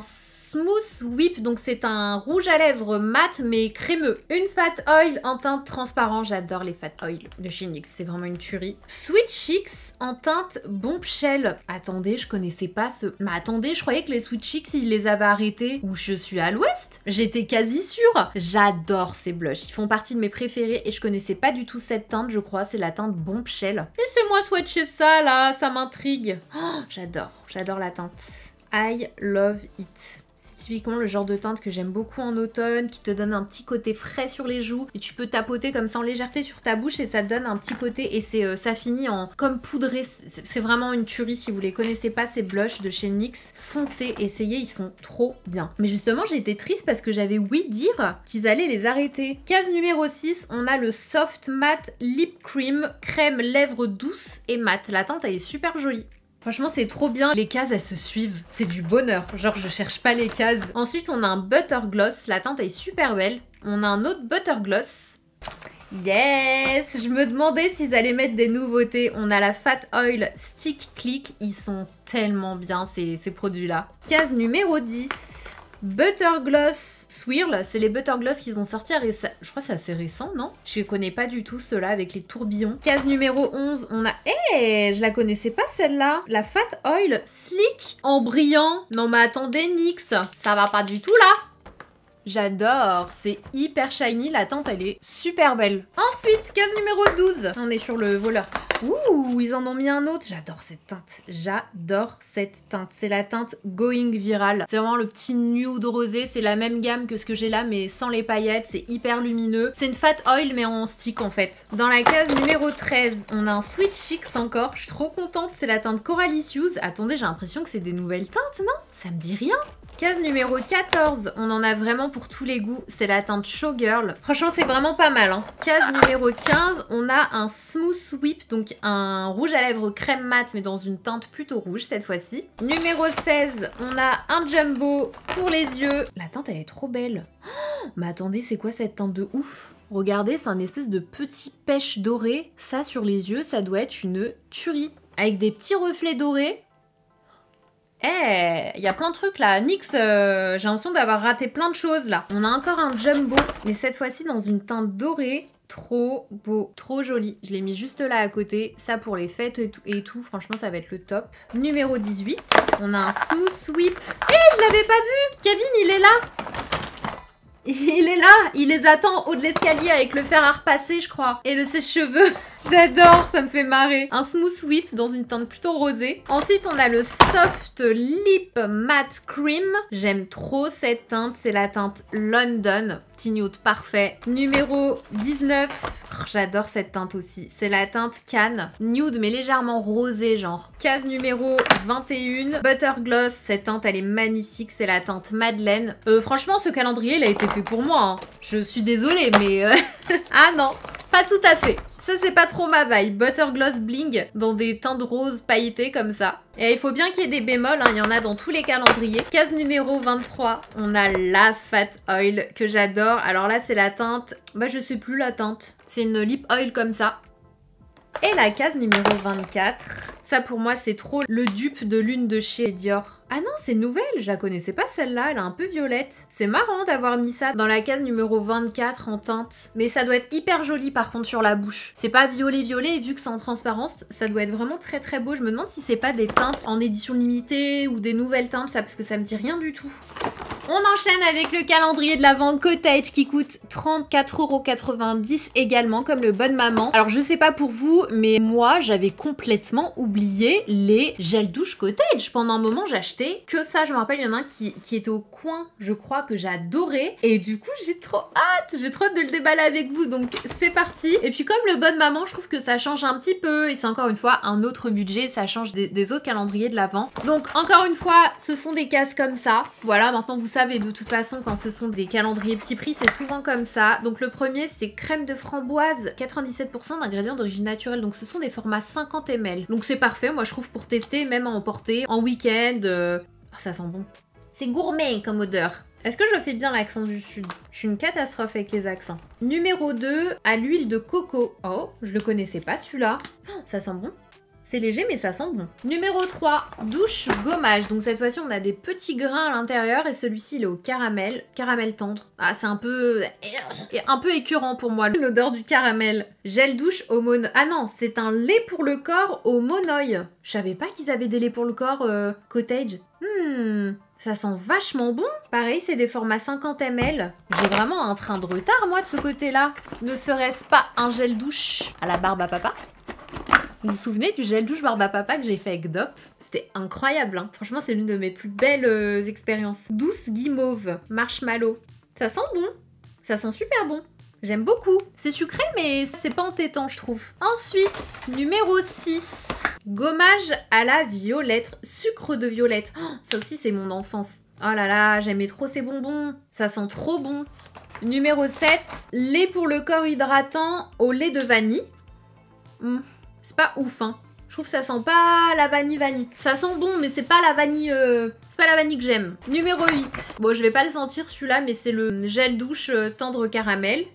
Smooth Whip, donc c'est un rouge à lèvres mat mais crémeux. Une Fat Oil en teinte transparent, j'adore les Fat Oil de chez NYX, c'est vraiment une tuerie. Sweet Cheeks en teinte Bombshell. Attendez, je connaissais pas ce... Mais attendez, je croyais que les Sweet Cheeks, ils les avaient arrêtés où je suis à l'ouest. J'étais quasi sûre. J'adore ces blushs, ils font partie de mes préférés et je connaissais pas du tout cette teinte, je crois, c'est la teinte Bombshell. Laissez-moi swatcher ça là, ça m'intrigue. Oh, j'adore la teinte. I love it. Typiquement le genre de teinte que j'aime beaucoup en automne, qui te donne un petit côté frais sur les joues et tu peux tapoter comme ça en légèreté sur ta bouche et ça te donne un petit côté et ça finit en comme poudré. C'est vraiment une tuerie. Si vous les connaissez pas, ces blushs de chez NYX, foncez, essayez, ils sont trop bien. Mais justement, j'étais triste parce que j'avais ouï dire qu'ils allaient les arrêter. Case numéro 6, on a le Soft Matte Lip Cream, crème lèvres douce et mat. La teinte, elle est super jolie. Franchement, c'est trop bien. Les cases, elles se suivent. C'est du bonheur. Genre, je cherche pas les cases. Ensuite, on a un Butter Gloss. La teinte est super belle. On a un autre Butter Gloss. Yes! Je me demandais s'ils allaient mettre des nouveautés. On a la Fat Oil Stick Click. Ils sont tellement bien, ces produits-là. Case numéro 10. Butter Gloss Swirl, c'est les Butter Gloss qu'ils ont sortis je crois que c'est assez récent, non? Je connais pas du tout ceux-là avec les tourbillons. Case numéro 11, on a... je la connaissais pas celle-là. La Fat Oil Slick en brillant. Non mais attendez, NYX, ça va pas du tout là. J'adore, c'est hyper shiny, la teinte elle est super belle. Ensuite, case numéro 12, on est sur le voleur. Ouh, ils en ont mis un autre, j'adore cette teinte, c'est la teinte Going Viral. C'est vraiment le petit nude rosé, c'est la même gamme que ce que j'ai là mais sans les paillettes, c'est hyper lumineux. C'est une Fat Oil mais en stick en fait. Dans la case numéro 13, on a un Sweet Cheeks encore, je suis trop contente, c'est la teinte Coralicious. Attendez, j'ai l'impression que c'est des nouvelles teintes, non? Ça me dit rien. Case numéro 14, on en a vraiment pour tous les goûts, c'est la teinte Showgirl. Franchement, c'est vraiment pas mal. Hein. Case numéro 15, on a un Smooth Whip, donc un rouge à lèvres crème mat, mais dans une teinte plutôt rouge cette fois-ci. Numéro 16, on a un Jumbo pour les yeux. La teinte, elle est trop belle. Oh, mais attendez, c'est quoi cette teinte de ouf? Regardez, c'est un espèce de petit pêche doré. Ça, sur les yeux, ça doit être une tuerie. Avec des petits reflets dorés. Il y a plein de trucs là. NYX, j'ai l'impression d'avoir raté plein de choses là. On a encore un Jumbo, mais cette fois-ci dans une teinte dorée. Trop beau, trop joli. Je l'ai mis juste là à côté. Ça pour les fêtes et tout. Franchement, ça va être le top. Numéro 18, on a un Smooth Whip. Je l'avais pas vu. Kevin, il est là. Il est là, il les attend en haut de l'escalier avec le fer à repasser, je crois. Et le sèche-cheveux, j'adore, ça me fait marrer. Un Smooth Whip dans une teinte plutôt rosée. Ensuite, on a le Soft Lip Matte Cream. J'aime trop cette teinte, c'est la teinte London. Petit nude parfait. Numéro 19, j'adore cette teinte aussi. C'est la teinte Cannes. Nude mais légèrement rosé genre. Case numéro 21, Butter Gloss. Cette teinte, elle est magnifique, c'est la teinte Madeleine. Franchement, ce calendrier, il a été fait pour moi. Hein. Je suis désolée, mais... ah non, pas tout à fait. Ça, c'est pas trop ma vibe. Butter Gloss Bling dans des teintes roses pailletées comme ça. Et il faut bien qu'il y ait des bémols, hein. Il y en a dans tous les calendriers. Case numéro 23, on a la Fat Oil que j'adore. Alors là, c'est la teinte... Bah, je sais plus la teinte. C'est une lip oil comme ça. Et la case numéro 24, ça pour moi c'est trop le dupe de l'une de chez Dior. Ah non, c'est nouvelle, je la connaissais pas celle-là, elle est un peu violette. C'est marrant d'avoir mis ça dans la case numéro 24 en teinte. Mais ça doit être hyper joli par contre sur la bouche. C'est pas violet et vu que c'est en transparence, ça doit être vraiment très très beau. Je me demande si c'est pas des teintes en édition limitée ou des nouvelles teintes, ça, parce que ça me dit rien du tout. On enchaîne avec le calendrier de l'Avent Cottage qui coûte 34,90 € également, comme le Bonne Maman. Alors je sais pas pour vous, mais moi j'avais complètement oublié les gels douche Cottage. Pendant un moment j'achetais que ça. Je me rappelle, il y en a un qui était au coin, je crois, que j'adorais. Et du coup j'ai trop hâte de le déballer avec vous. Donc c'est parti. Et puis comme le Bonne Maman, je trouve que ça change un petit peu. Et c'est encore une fois un autre budget. Ça change des autres calendriers de l'Avent. Donc encore une fois, ce sont des cases comme ça. Voilà, maintenant vous savez, de toute façon, quand ce sont des calendriers petits prix, c'est souvent comme ça. Donc le premier, c'est crème de framboise, 97% d'ingrédients d'origine naturelle. Donc ce sont des formats 50 ml. Donc c'est parfait, moi je trouve, pour tester, même à emporter, en week-end. Oh, ça sent bon. C'est gourmet comme odeur. Est-ce que je fais bien l'accent du sud? Je suis une catastrophe avec les accents. Numéro 2, à l'huile de coco. Oh, je le connaissais pas celui-là. Oh, ça sent bon. C'est léger, mais ça sent bon. Numéro 3, douche gommage. Donc cette fois-ci, on a des petits grains à l'intérieur et celui-ci, il est au caramel. Caramel tendre. Ah, c'est un peu écœurant pour moi, l'odeur du caramel. Gel douche au monoï. Ah non, c'est un lait pour le corps au monoï. Je savais pas qu'ils avaient des laits pour le corps Cottage. Ça sent vachement bon. Pareil, c'est des formats 50 ml. J'ai vraiment un train de retard, moi, de ce côté-là. Ne serait-ce pas un gel douche à la barbe à papa? Vous vous souvenez du gel douche barbe à papa que j'ai fait avec Dop? C'était incroyable, hein. Franchement, c'est l'une de mes plus belles expériences. Douce guimauve, marshmallow. Ça sent bon. Ça sent super bon. J'aime beaucoup. C'est sucré, mais c'est pas entêtant, je trouve. Ensuite, numéro 6. Gommage à la violette. Sucre de violette. Oh, ça aussi, c'est mon enfance. Oh là là, j'aimais trop ces bonbons. Ça sent trop bon. Numéro 7. Lait pour le corps hydratant au lait de vanille. C'est pas ouf, hein. Je trouve que ça sent pas la vanille. Ça sent bon, mais c'est pas la vanille... C'est pas la vanille que j'aime. Numéro 8. Bon, je vais pas le sentir celui-là, mais c'est le gel douche tendre caramel.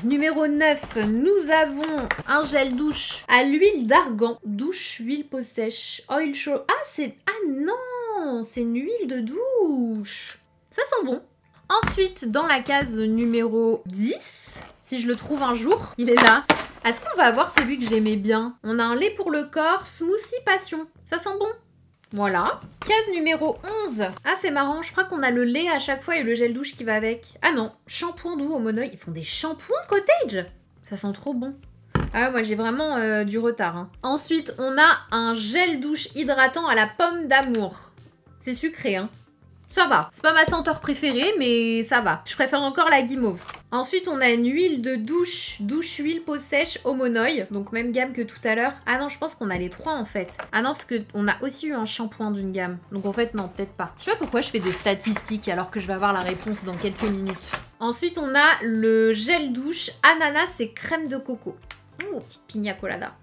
Numéro 9. Nous avons un gel douche à l'huile d'argan. Douche, huile peau sèche. Oil show. Ah, c'est... Ah non, c'est une huile de douche. Ça sent bon. Ensuite, dans la case numéro 10, si je le trouve un jour, il est là. Est-ce qu'on va avoir celui que j'aimais bien? On a un lait pour le corps, smoothie passion. Ça sent bon. Voilà. Case numéro 11. Ah, c'est marrant, je crois qu'on a le lait à chaque fois et le gel douche qui va avec. Ah non, shampoing doux au monoï. Ils font des shampoings Cottage? Ça sent trop bon. Ah, moi j'ai vraiment du retard, hein. Ensuite, on a un gel douche hydratant à la pomme d'amour. C'est sucré, hein. Ça va. C'est pas ma senteur préférée, mais ça va. Je préfère encore la guimauve. Ensuite, on a une huile de douche. Douche, huile, peau sèche, au monoï. Donc, même gamme que tout à l'heure. Ah non, je pense qu'on a les trois, en fait. Ah non, parce qu'on a aussi eu un shampoing d'une gamme. Donc, en fait, non, peut-être pas. Je sais pas pourquoi je fais des statistiques alors que je vais avoir la réponse dans quelques minutes. Ensuite, on a le gel douche ananas et crème de coco. Oh, petite pina colada.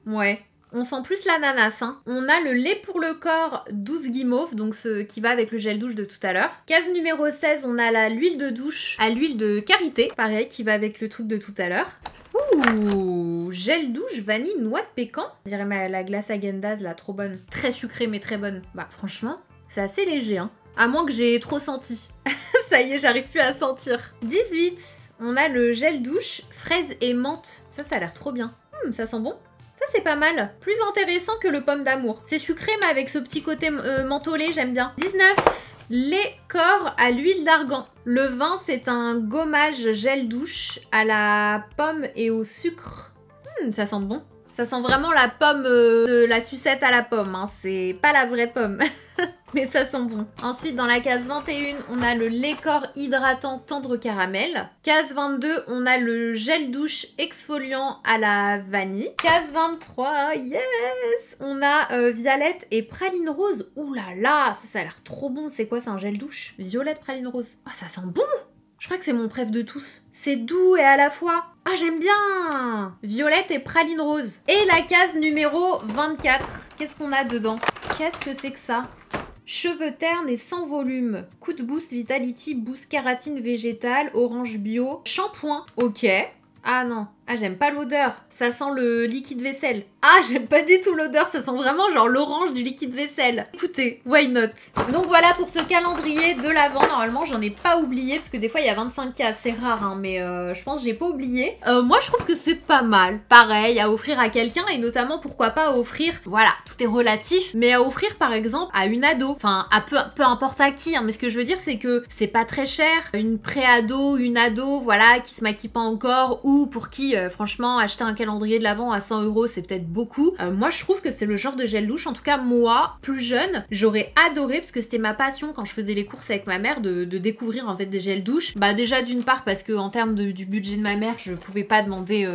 Ouais. On sent plus l'ananas, hein. On a le lait pour le corps 12 guimauve, donc ce qui va avec le gel douche de tout à l'heure. Case numéro 16, on a l'huile de douche à l'huile de karité, pareil, qui va avec le truc de tout à l'heure. Ouh, gel douche vanille noix de pécan. Je dirais la glace Häagen-Dazs, là, trop bonne. Très sucrée, mais très bonne. Bah, franchement, c'est assez léger, hein. À moins que j'ai trop senti. Ça y est, j'arrive plus à sentir. 18, on a le gel douche fraise et menthe. Ça a l'air trop bien. Ça sent bon. Ça, c'est pas mal. Plus intéressant que le pomme d'amour. C'est sucré, mais avec ce petit côté mentholé, j'aime bien. 19. Lait corps à l'huile d'argan. Le 20, c'est un gommage gel douche à la pomme et au sucre. Ça sent bon. Ça sent vraiment la pomme de la sucette à la pomme, hein. C'est pas la vraie pomme. Mais ça sent bon. Ensuite, dans la case 21, on a le lait corps hydratant tendre caramel. Case 22, on a le gel douche exfoliant à la vanille. Case 23, yes! On a violette et praline rose. Ouh là là, ça a l'air trop bon. C'est quoi, c'est un gel douche? Violette, praline rose. Ah, ça sent bon! Je crois que c'est mon préf de tous. C'est doux et à la fois... Ah, j'aime bien! Violette et praline rose. Et la case numéro 24. Qu'est-ce qu'on a dedans? Qu'est-ce que c'est que ça? Cheveux ternes et sans volume. Coup de boost Vitality Boost Kératine végétale. Orange bio. Shampoing. Ok. Ah non. Ah, j'aime pas l'odeur. Ça sent le liquide vaisselle. Ah, j'aime pas du tout l'odeur. Ça sent vraiment genre l'orange du liquide vaisselle. Écoutez, why not? Donc voilà pour ce calendrier de l'Avent. Normalement, j'en ai pas oublié parce que des fois, il y a 25K. C'est rare, hein, mais je pense que j'ai pas oublié. Moi, je trouve que c'est pas mal. Pareil, à offrir à quelqu'un et notamment, pourquoi pas à offrir... Voilà, tout est relatif. Mais à offrir, par exemple, à une ado. Enfin, à peu importe à qui. Hein, mais ce que je veux dire, c'est que c'est pas très cher. Une pré-ado, une ado, voilà, qui se maquille pas encore ou pour qui... franchement, acheter un calendrier de l'Avent à 100 € c'est peut-être beaucoup. Moi, je trouve que c'est le genre de gel douche. En tout cas, moi, plus jeune, j'aurais adoré parce que c'était ma passion quand je faisais les courses avec ma mère de découvrir en fait des gels douche. Bah déjà d'une part parce que en termes du budget de ma mère, je pouvais pas demander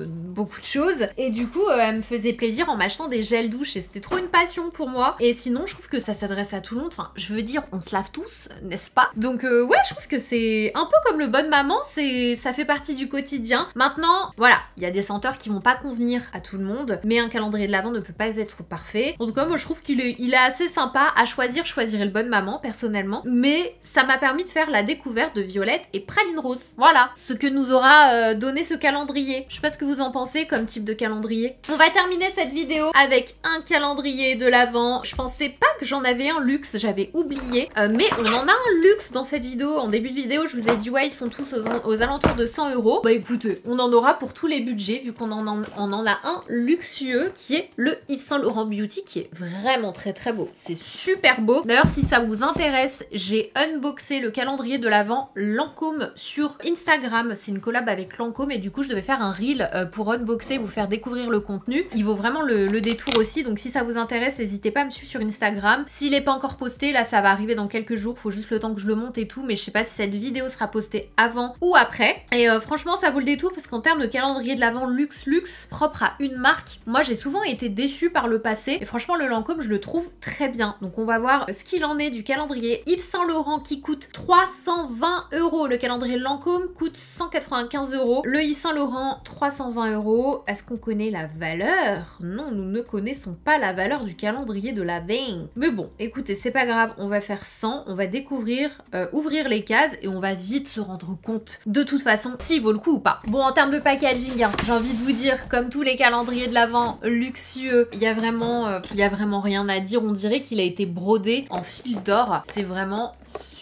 beaucoup de choses et du coup, elle me faisait plaisir en m'achetant des gels douche et c'était trop une passion pour moi. Et sinon, je trouve que ça s'adresse à tout le monde. Enfin, je veux dire, on se lave tous, n'est-ce pas? Donc ouais, je trouve que c'est un peu comme le Bonne Maman, ça fait partie du quotidien. Maintenant, voilà, il y a des senteurs qui vont pas convenir à tout le monde, mais un calendrier de l'Avent ne peut pas être parfait. En tout cas, moi je trouve qu'il est assez sympa à choisir. Je choisirais le Bonne Maman personnellement, mais ça m'a permis de faire la découverte de Violette et Praline Rose. Voilà, ce que nous aura donné ce calendrier. Je sais pas ce que vous en pensez comme type de calendrier. On va terminer cette vidéo avec un calendrier de l'Avent. Je pensais pas que j'en avais un luxe, j'avais oublié, mais on en a un luxe dans cette vidéo. En début de vidéo, je vous ai dit ouais, ils sont tous aux alentours de 100 €. Bah écoutez, on en aura pour tous les budgets vu qu'on en a un luxueux qui est le Yves Saint Laurent Beauty qui est vraiment très très beau. C'est super beau. D'ailleurs, si ça vous intéresse, j'ai unboxé le calendrier de l'Avent Lancôme sur Instagram. C'est une collab avec Lancôme et du coup, je devais faire un reel pour unboxer, vous faire découvrir le contenu. Il vaut vraiment le détour aussi. Donc si ça vous intéresse, n'hésitez pas à me suivre sur Instagram. S'il n'est pas encore posté, là ça va arriver dans quelques jours. Faut juste le temps que je le monte et tout. Mais je sais pas si cette vidéo sera postée avant ou après. Et franchement, ça vaut le détour parce qu'en termes de calendrier de l'Avent luxe propre à une marque, moi j'ai souvent été déçue par le passé et franchement le Lancôme je le trouve très bien. Donc on va voir ce qu'il en est du calendrier Yves Saint Laurent qui coûte 320 €. Le calendrier Lancôme coûte 195 €. Le Yves Saint Laurent 320 €. Est-ce qu'on connaît la valeur? Non, nous ne connaissons pas la valeur du calendrier de l'Avent. Mais bon, écoutez, c'est pas grave, on va faire 100, on va découvrir, ouvrir les cases et on va vite se rendre compte de toute façon s'il vaut le coup ou pas. Bon, en termes de packaging, hein, j'ai envie de vous dire, comme tous les calendriers de l'Avent luxueux, il y a vraiment rien à dire. On dirait qu'il a été brodé en fil d'or. C'est vraiment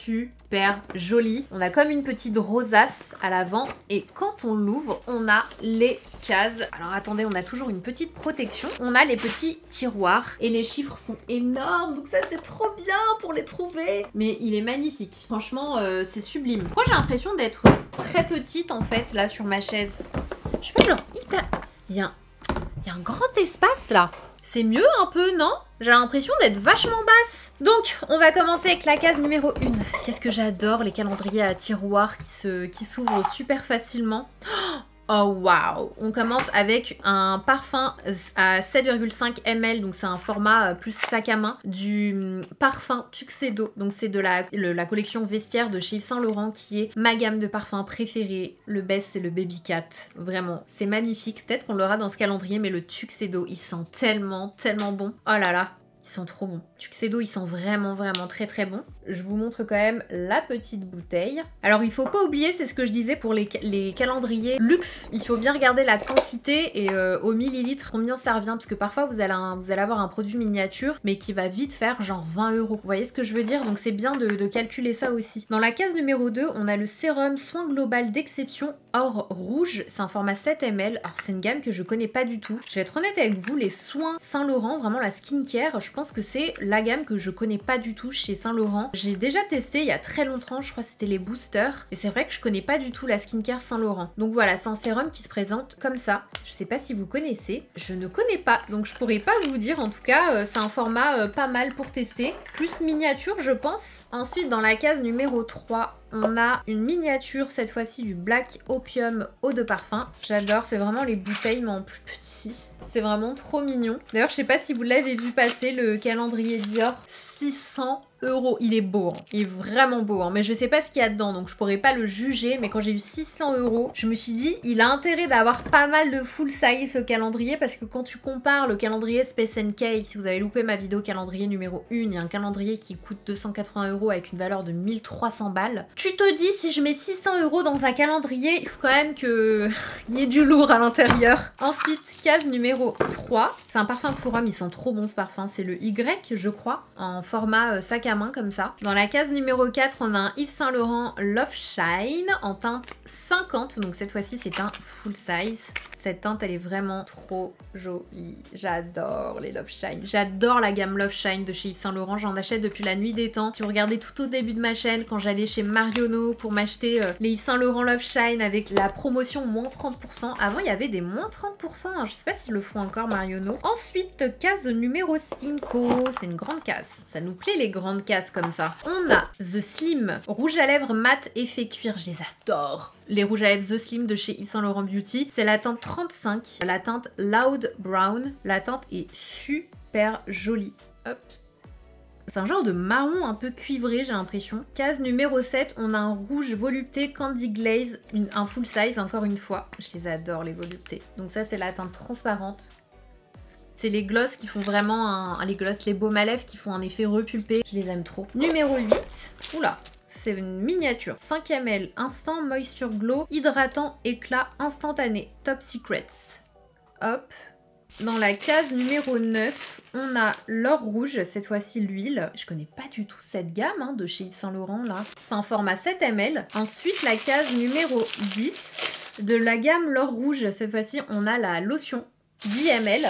super joli. On a comme une petite rosace à l'avant et quand on l'ouvre, on a les cases. Alors attendez, on a toujours une petite protection. On a les petits tiroirs et les chiffres sont énormes, donc ça c'est trop bien pour les trouver. Mais il est magnifique. Franchement, c'est sublime. Moi j'ai l'impression d'être très petite en fait là sur ma chaise. Je sais pas, genre hyper... Il y a un grand espace là. C'est mieux un peu, non? J'ai l'impression d'être vachement basse. Donc, on va commencer avec la case numéro 1. Qu'est-ce que j'adore les calendriers à tiroirs qui s'ouvrent super facilement. Oh waouh! On commence avec un parfum à 7,5 ml, donc c'est un format plus sac à main, du parfum Tuxedo. Donc c'est de la collection vestiaire de chez Yves Saint Laurent qui est ma gamme de parfums préférée. Le best c'est le Baby Cat, vraiment, c'est magnifique. Peut-être qu'on l'aura dans ce calendrier, mais le Tuxedo, il sent tellement, tellement bon. Oh là là! Ils sont trop bons. Tuxedo, ils sont vraiment, vraiment très, très bons. Je vous montre quand même la petite bouteille. Alors, il faut pas oublier, c'est ce que je disais pour les calendriers luxe. Il faut bien regarder la quantité et au millilitre, combien ça revient. Parce que parfois, vous allez avoir un produit miniature, mais qui va vite faire genre 20 €. Vous voyez ce que je veux dire? Donc, c'est bien de calculer ça aussi. Dans la case numéro 2, on a le sérum Soin Global d'Exception Or Rouge. C'est un format 7 ml. Alors, c'est une gamme que je connais pas du tout. Je vais être honnête avec vous, les soins Saint Laurent, vraiment la skincare, je pense que c'est la gamme que je connais pas du tout chez Saint Laurent. J'ai déjà testé il y a très longtemps, je crois que c'était les boosters. Et c'est vrai que je connais pas du tout la skincare Saint Laurent. Donc voilà, c'est un sérum qui se présente comme ça. Je sais pas si vous connaissez. Je ne connais pas, donc je pourrais pas vous dire. En tout cas, c'est un format pas mal pour tester. Plus miniature, je pense. Ensuite, dans la case numéro 3, on a une miniature, cette fois-ci du Black Opium eau de parfum. J'adore, c'est vraiment les bouteilles, mais en plus petit. C'est vraiment trop mignon. D'ailleurs, je sais pas si vous l'avez vu passer, le calendrier Dior. 600 €. Il est beau, hein. Il est vraiment beau, hein. Mais je sais pas ce qu'il y a dedans, donc je pourrais pas le juger. Mais quand j'ai eu 600 €, je me suis dit, il a intérêt d'avoir pas mal de full size ce calendrier, parce que quand tu compares le calendrier Space NK, si vous avez loupé ma vidéo calendrier numéro 1, il y a un calendrier qui coûte 280 € avec une valeur de 1300 balles. Tu te dis, si je mets 600 € dans un calendrier, il faut quand même que il y ait du lourd à l'intérieur. Ensuite, case numéro 3. C'est un parfum pour homme, ils sont trop bons ce parfum. C'est le Y, je crois, en format sac à main comme ça. Dans la case numéro 4, on a un Yves Saint Laurent Love Shine en teinte 50. Donc cette fois-ci, c'est un full size. Cette teinte, elle est vraiment trop jolie. J'adore les Love Shine. J'adore la gamme Love Shine de chez Yves Saint Laurent. J'en achète depuis la nuit des temps. Si vous regardez tout au début de ma chaîne, quand j'allais chez Marionneau pour m'acheter les Yves Saint Laurent Love Shine avec la promotion moins 30%. Avant, il y avait des moins 30%. Hein. Je sais pas s'ils le font encore, Marionneau. Ensuite, case numéro 5. C'est une grande case. Ça nous plaît, les grandes cases comme ça. On a The Slim rouge à lèvres mat effet cuir. Je les adore. Les rouges à lèvres The Slim de chez Yves Saint Laurent Beauty. C'est la teinte 35, la teinte Loud Brown. La teinte est super jolie. Hop. C'est un genre de marron un peu cuivré, j'ai l'impression. Case numéro 7, on a un rouge volupté Candy Glaze, un full size encore une fois. Je les adore les voluptés. Donc ça, c'est la teinte transparente. C'est les gloss qui font vraiment les baumes à lèvres qui font un effet repulpé. Je les aime trop. Numéro 8. Oula. C'est une miniature 5 ml Instant Moisture Glow hydratant éclat instantané Top Secrets. Hop. Dans la case numéro 9, on a l'or rouge, cette fois-ci l'huile. Je connais pas du tout cette gamme hein, de chez Yves Saint Laurent là. C'est en format 7 ml. Ensuite la case numéro 10 de la gamme l'or rouge, cette fois-ci on a la lotion 10 ml.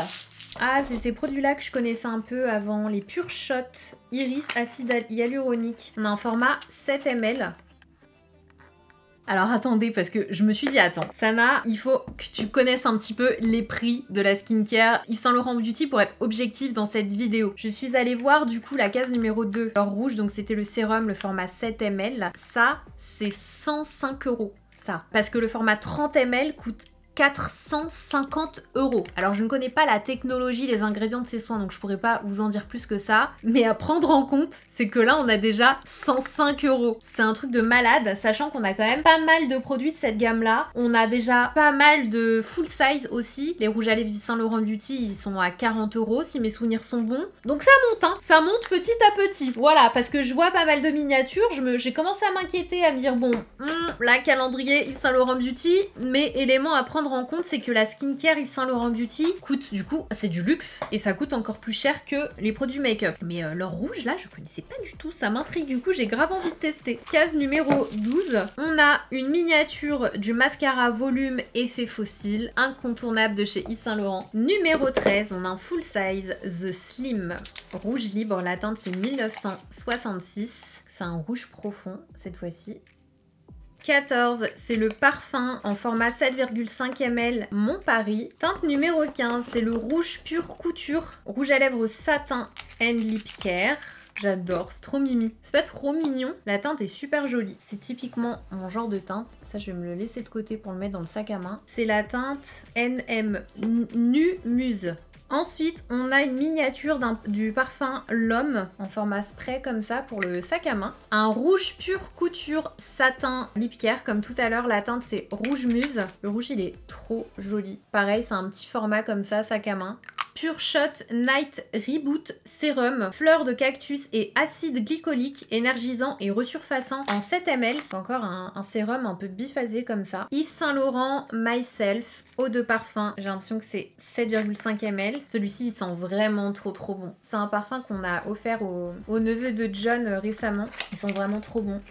Ah, c'est ces produits-là que je connaissais un peu avant, les Pure Shot Iris Acide Hyaluronique. On a un format 7 ml. Alors attendez, parce que je me suis dit, attends, Sana, il faut que tu connaisses un petit peu les prix de la skincare Yves Saint Laurent Beauty pour être objectif dans cette vidéo. Je suis allée voir du coup la case numéro 2, l'or rouge, donc c'était le sérum, le format 7 ml. Ça, c'est 105 €, ça. Parce que le format 30 ml coûte 450 €. Alors je ne connais pas la technologie, les ingrédients de ces soins, donc je pourrais pas vous en dire plus que ça. Mais à prendre en compte, c'est que là on a déjà 105 €. C'est un truc de malade, sachant qu'on a quand même pas mal de produits de cette gamme là. On a déjà pas mal de full size aussi. Les rouges à lèvres Saint Laurent Beauty, ils sont à 40 € si mes souvenirs sont bons. Donc ça monte, hein. Ça monte petit à petit. Voilà, parce que je vois pas mal de miniatures. J'ai commencé à m'inquiéter, à me dire bon, la calendrier Yves Saint Laurent Beauty, mais élément à prendre en compte, c'est que la skincare Yves Saint Laurent Beauty coûte, du coup, c'est du luxe et ça coûte encore plus cher que les produits make-up. Mais l'or rouge, là, je connaissais pas du tout. Ça m'intrigue, du coup, j'ai grave envie de tester. Case numéro 12, on a une miniature du mascara volume effet fossile, incontournable de chez Yves Saint Laurent. Numéro 13, on a un full size The Slim rouge libre. La teinte, c'est 1966. C'est un rouge profond, cette fois-ci. 14, c'est le parfum en format 7,5 ml Mon Paris. Teinte numéro 15, c'est le rouge pure couture. Rouge à lèvres satin and lip care. J'adore, c'est trop mimi. C'est pas trop mignon. La teinte est super jolie. C'est typiquement mon genre de teinte. Ça, je vais me le laisser de côté pour le mettre dans le sac à main. C'est la teinte NM Nu Muse. Ensuite, on a une miniature du parfum L'Homme en format spray comme ça pour le sac à main. Un rouge pure couture satin lip care comme tout à l'heure. La teinte c'est rouge muse. Le rouge il est trop joli. Pareil, c'est un petit format comme ça, sac à main. Pure Shot Night Reboot Sérum, fleur de cactus et acide glycolique, énergisant et resurfaçant en 7 ml. Encore un sérum un peu biphasé comme ça. Yves Saint Laurent Myself, eau de parfum. J'ai l'impression que c'est 7,5 ml. Celui-ci il sent vraiment trop bon. C'est un parfum qu'on a offert au neveu de John récemment. Ils sont vraiment trop bons.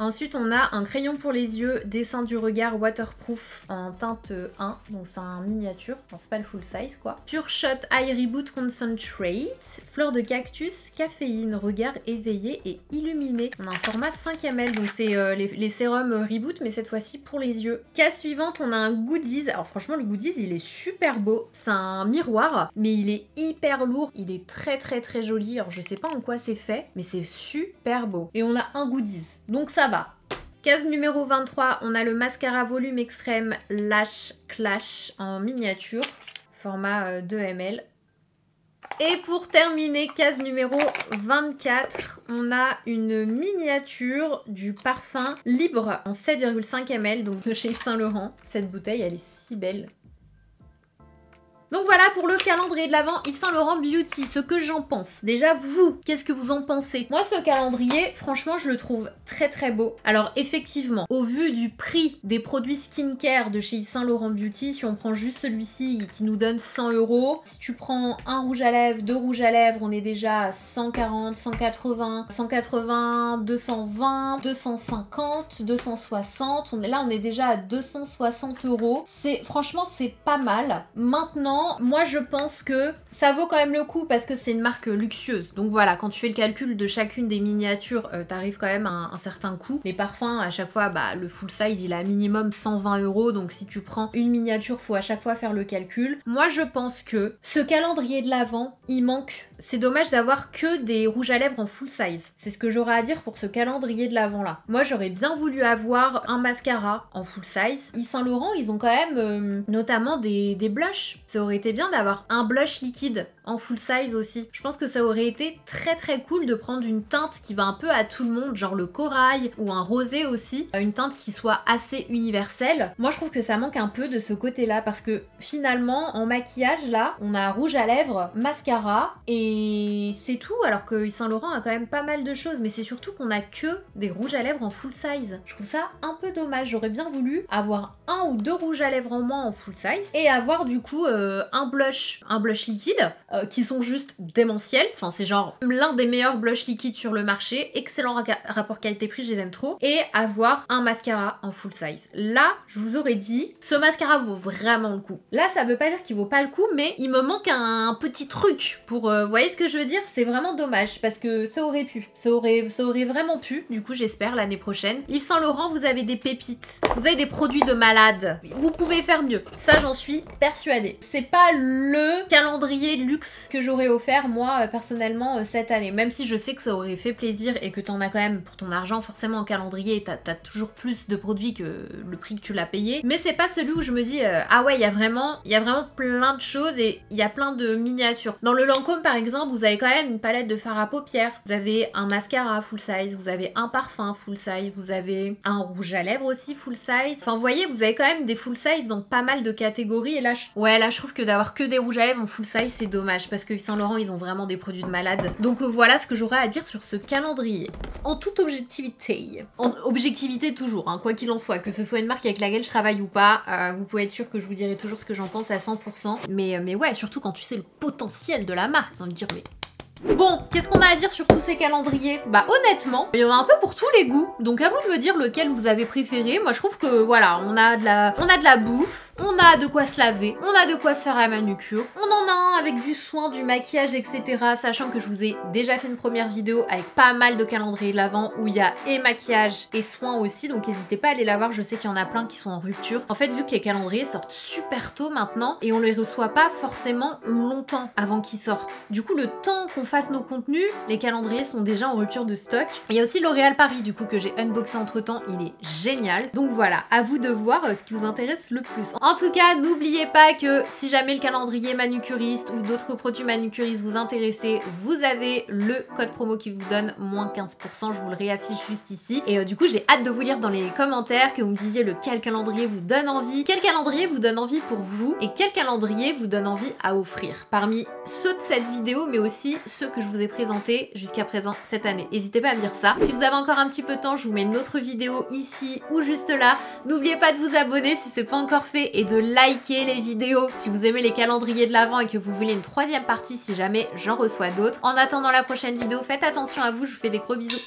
Ensuite, on a un crayon pour les yeux, dessin du regard waterproof en teinte 1. Donc, c'est un miniature. Enfin, c'est pas le full size, quoi. Pure Shot Eye Reboot Concentrate. Fleur de cactus, caféine, regard éveillé et illuminé. On a un format 5 ml. Donc, c'est les sérums Reboot, mais cette fois-ci pour les yeux. Case suivante, on a un goodies. Alors, franchement, le goodies, il est super beau. C'est un miroir, mais il est hyper lourd. Il est très joli. Alors, je sais pas en quoi c'est fait, mais c'est super beau. Et on a un goodies. Donc, ça va. Case numéro 23, on a le mascara volume extrême Lash Clash en miniature, format 2 ml. Et pour terminer, case numéro 24, on a une miniature du parfum Libre en 7,5 ml, donc de chez Yves Saint Laurent. Cette bouteille, elle est si belle. Donc voilà pour le calendrier de l'Avent Yves Saint Laurent Beauty, ce que j'en pense. Déjà vous, qu'est-ce que vous en pensez? Moi ce calendrier, franchement je le trouve très très beau. Alors effectivement, au vu du prix des produits skincare de chez Yves Saint Laurent Beauty, si on prend juste celui-ci qui nous donne 100 €, si tu prends un rouge à lèvres, deux rouges à lèvres, on est déjà à 140, 180, 180, 220, 250, 260. On est déjà à 260 €. Franchement c'est pas mal. Maintenant, moi je pense que ça vaut quand même le coup parce que c'est une marque luxueuse. Donc voilà, quand tu fais le calcul de chacune des miniatures, t'arrives quand même à un certain coût. Les parfums, à chaque fois, bah, le full size, il a minimum 120 €. Donc si tu prends une miniature, faut à chaque fois faire le calcul. Moi je pense que ce calendrier de l'Avent, il manque. C'est dommage d'avoir que des rouges à lèvres en full size. C'est ce que j'aurais à dire pour ce calendrier de l'Avent là. Moi j'aurais bien voulu avoir un mascara en full size. Yves Saint Laurent, ils ont quand même notamment des blushs. Ça aurait été bien d'avoir un blush liquide en full size aussi. Je pense que ça aurait été très très cool de prendre une teinte qui va un peu à tout le monde, genre le corail ou un rosé aussi. Une teinte qui soit assez universelle. Moi je trouve que ça manque un peu de ce côté-là parce que finalement en maquillage là, on a rouge à lèvres, mascara et c'est tout, alors que Yves Saint Laurent a quand même pas mal de choses, mais c'est surtout qu'on a que des rouges à lèvres en full size. Je trouve ça un peu dommage. J'aurais bien voulu avoir un ou deux rouges à lèvres en moins en full size et avoir du coup un blush liquide qui sont juste démentiels. Enfin, c'est genre l'un des meilleurs blushs liquides sur le marché. Excellent rapport qualité-prix, je les aime trop. Et avoir un mascara en full size. Là, je vous aurais dit, ce mascara vaut vraiment le coup. Là, ça veut pas dire qu'il vaut pas le coup, mais il me manque un petit truc pour... vous voyez ce que je veux dire? C'est vraiment dommage parce que ça aurait pu. Ça aurait vraiment pu. Du coup, j'espère l'année prochaine. Yves Saint Laurent, vous avez des pépites. Vous avez des produits de malade. Vous pouvez faire mieux. Ça, j'en suis persuadée. C'est pas le calendrier luxe que j'aurais offert moi personnellement cette année, même si je sais que ça aurait fait plaisir et que t'en as quand même pour ton argent forcément en calendrier, t'as toujours plus de produits que le prix que tu l'as payé, mais c'est pas celui où je me dis ah ouais, il y a vraiment plein de choses et il y a plein de miniatures. Dans le Lancôme par exemple, vous avez quand même une palette de fard à paupières, vous avez un mascara full size, vous avez un parfum full size, vous avez un rouge à lèvres aussi full size, enfin vous voyez, vous avez quand même des full size dans pas mal de catégories et là je trouve que d'avoir que des rouges à lèvres en full size c'est dommage parce que Yves Saint Laurent ils ont vraiment des produits de malade. Donc voilà ce que j'aurais à dire sur ce calendrier. En toute objectivité. En objectivité toujours, hein, quoi qu'il en soit, que ce soit une marque avec laquelle je travaille ou pas, vous pouvez être sûr que je vous dirai toujours ce que j'en pense à 100%. Mais ouais, surtout quand tu sais le potentiel de la marque, j'ai envie de dire mais... Bon, qu'est-ce qu'on a à dire sur tous ces calendriers? Bah honnêtement, il y en a un peu pour tous les goûts. Donc à vous de me dire lequel vous avez préféré. Moi je trouve que voilà, on a de la bouffe, on a de quoi se laver, on a de quoi se faire la manucure, on en a un avec du soin, du maquillage, etc. Sachant que je vous ai déjà fait une première vidéo avec pas mal de calendriers de l'Avent où il y a et maquillage et soin aussi. Donc n'hésitez pas à aller la voir, je sais qu'il y en a plein qui sont en rupture. En fait, vu que les calendriers sortent super tôt maintenant et on les reçoit pas forcément longtemps avant qu'ils sortent. Du coup, le temps qu'on fasse nos contenus, les calendriers sont déjà en rupture de stock. Il y a aussi L'Oréal Paris du coup que j'ai unboxé entre temps, il est génial. Donc voilà, à vous de voir ce qui vous intéresse le plus. En tout cas, n'oubliez pas que si jamais le calendrier manucuriste ou d'autres produits manucuristes vous intéressent, vous avez le code promo qui vous donne moins 15%, je vous le réaffiche juste ici. Et du coup, j'ai hâte de vous lire dans les commentaires que vous me disiez lequel calendrier vous donne envie, quel calendrier vous donne envie pour vous et quel calendrier vous donne envie à offrir. Parmi ceux de cette vidéo, mais aussi ceux que je vous ai présentés jusqu'à présent cette année. N'hésitez pas à me dire ça. Si vous avez encore un petit peu de temps, je vous mets une autre vidéo ici ou juste là. N'oubliez pas de vous abonner si c'est pas encore fait et de liker les vidéos si vous aimez les calendriers de l'Avent et que vous voulez une troisième partie si jamais j'en reçois d'autres. En attendant la prochaine vidéo, faites attention à vous, je vous fais des gros bisous.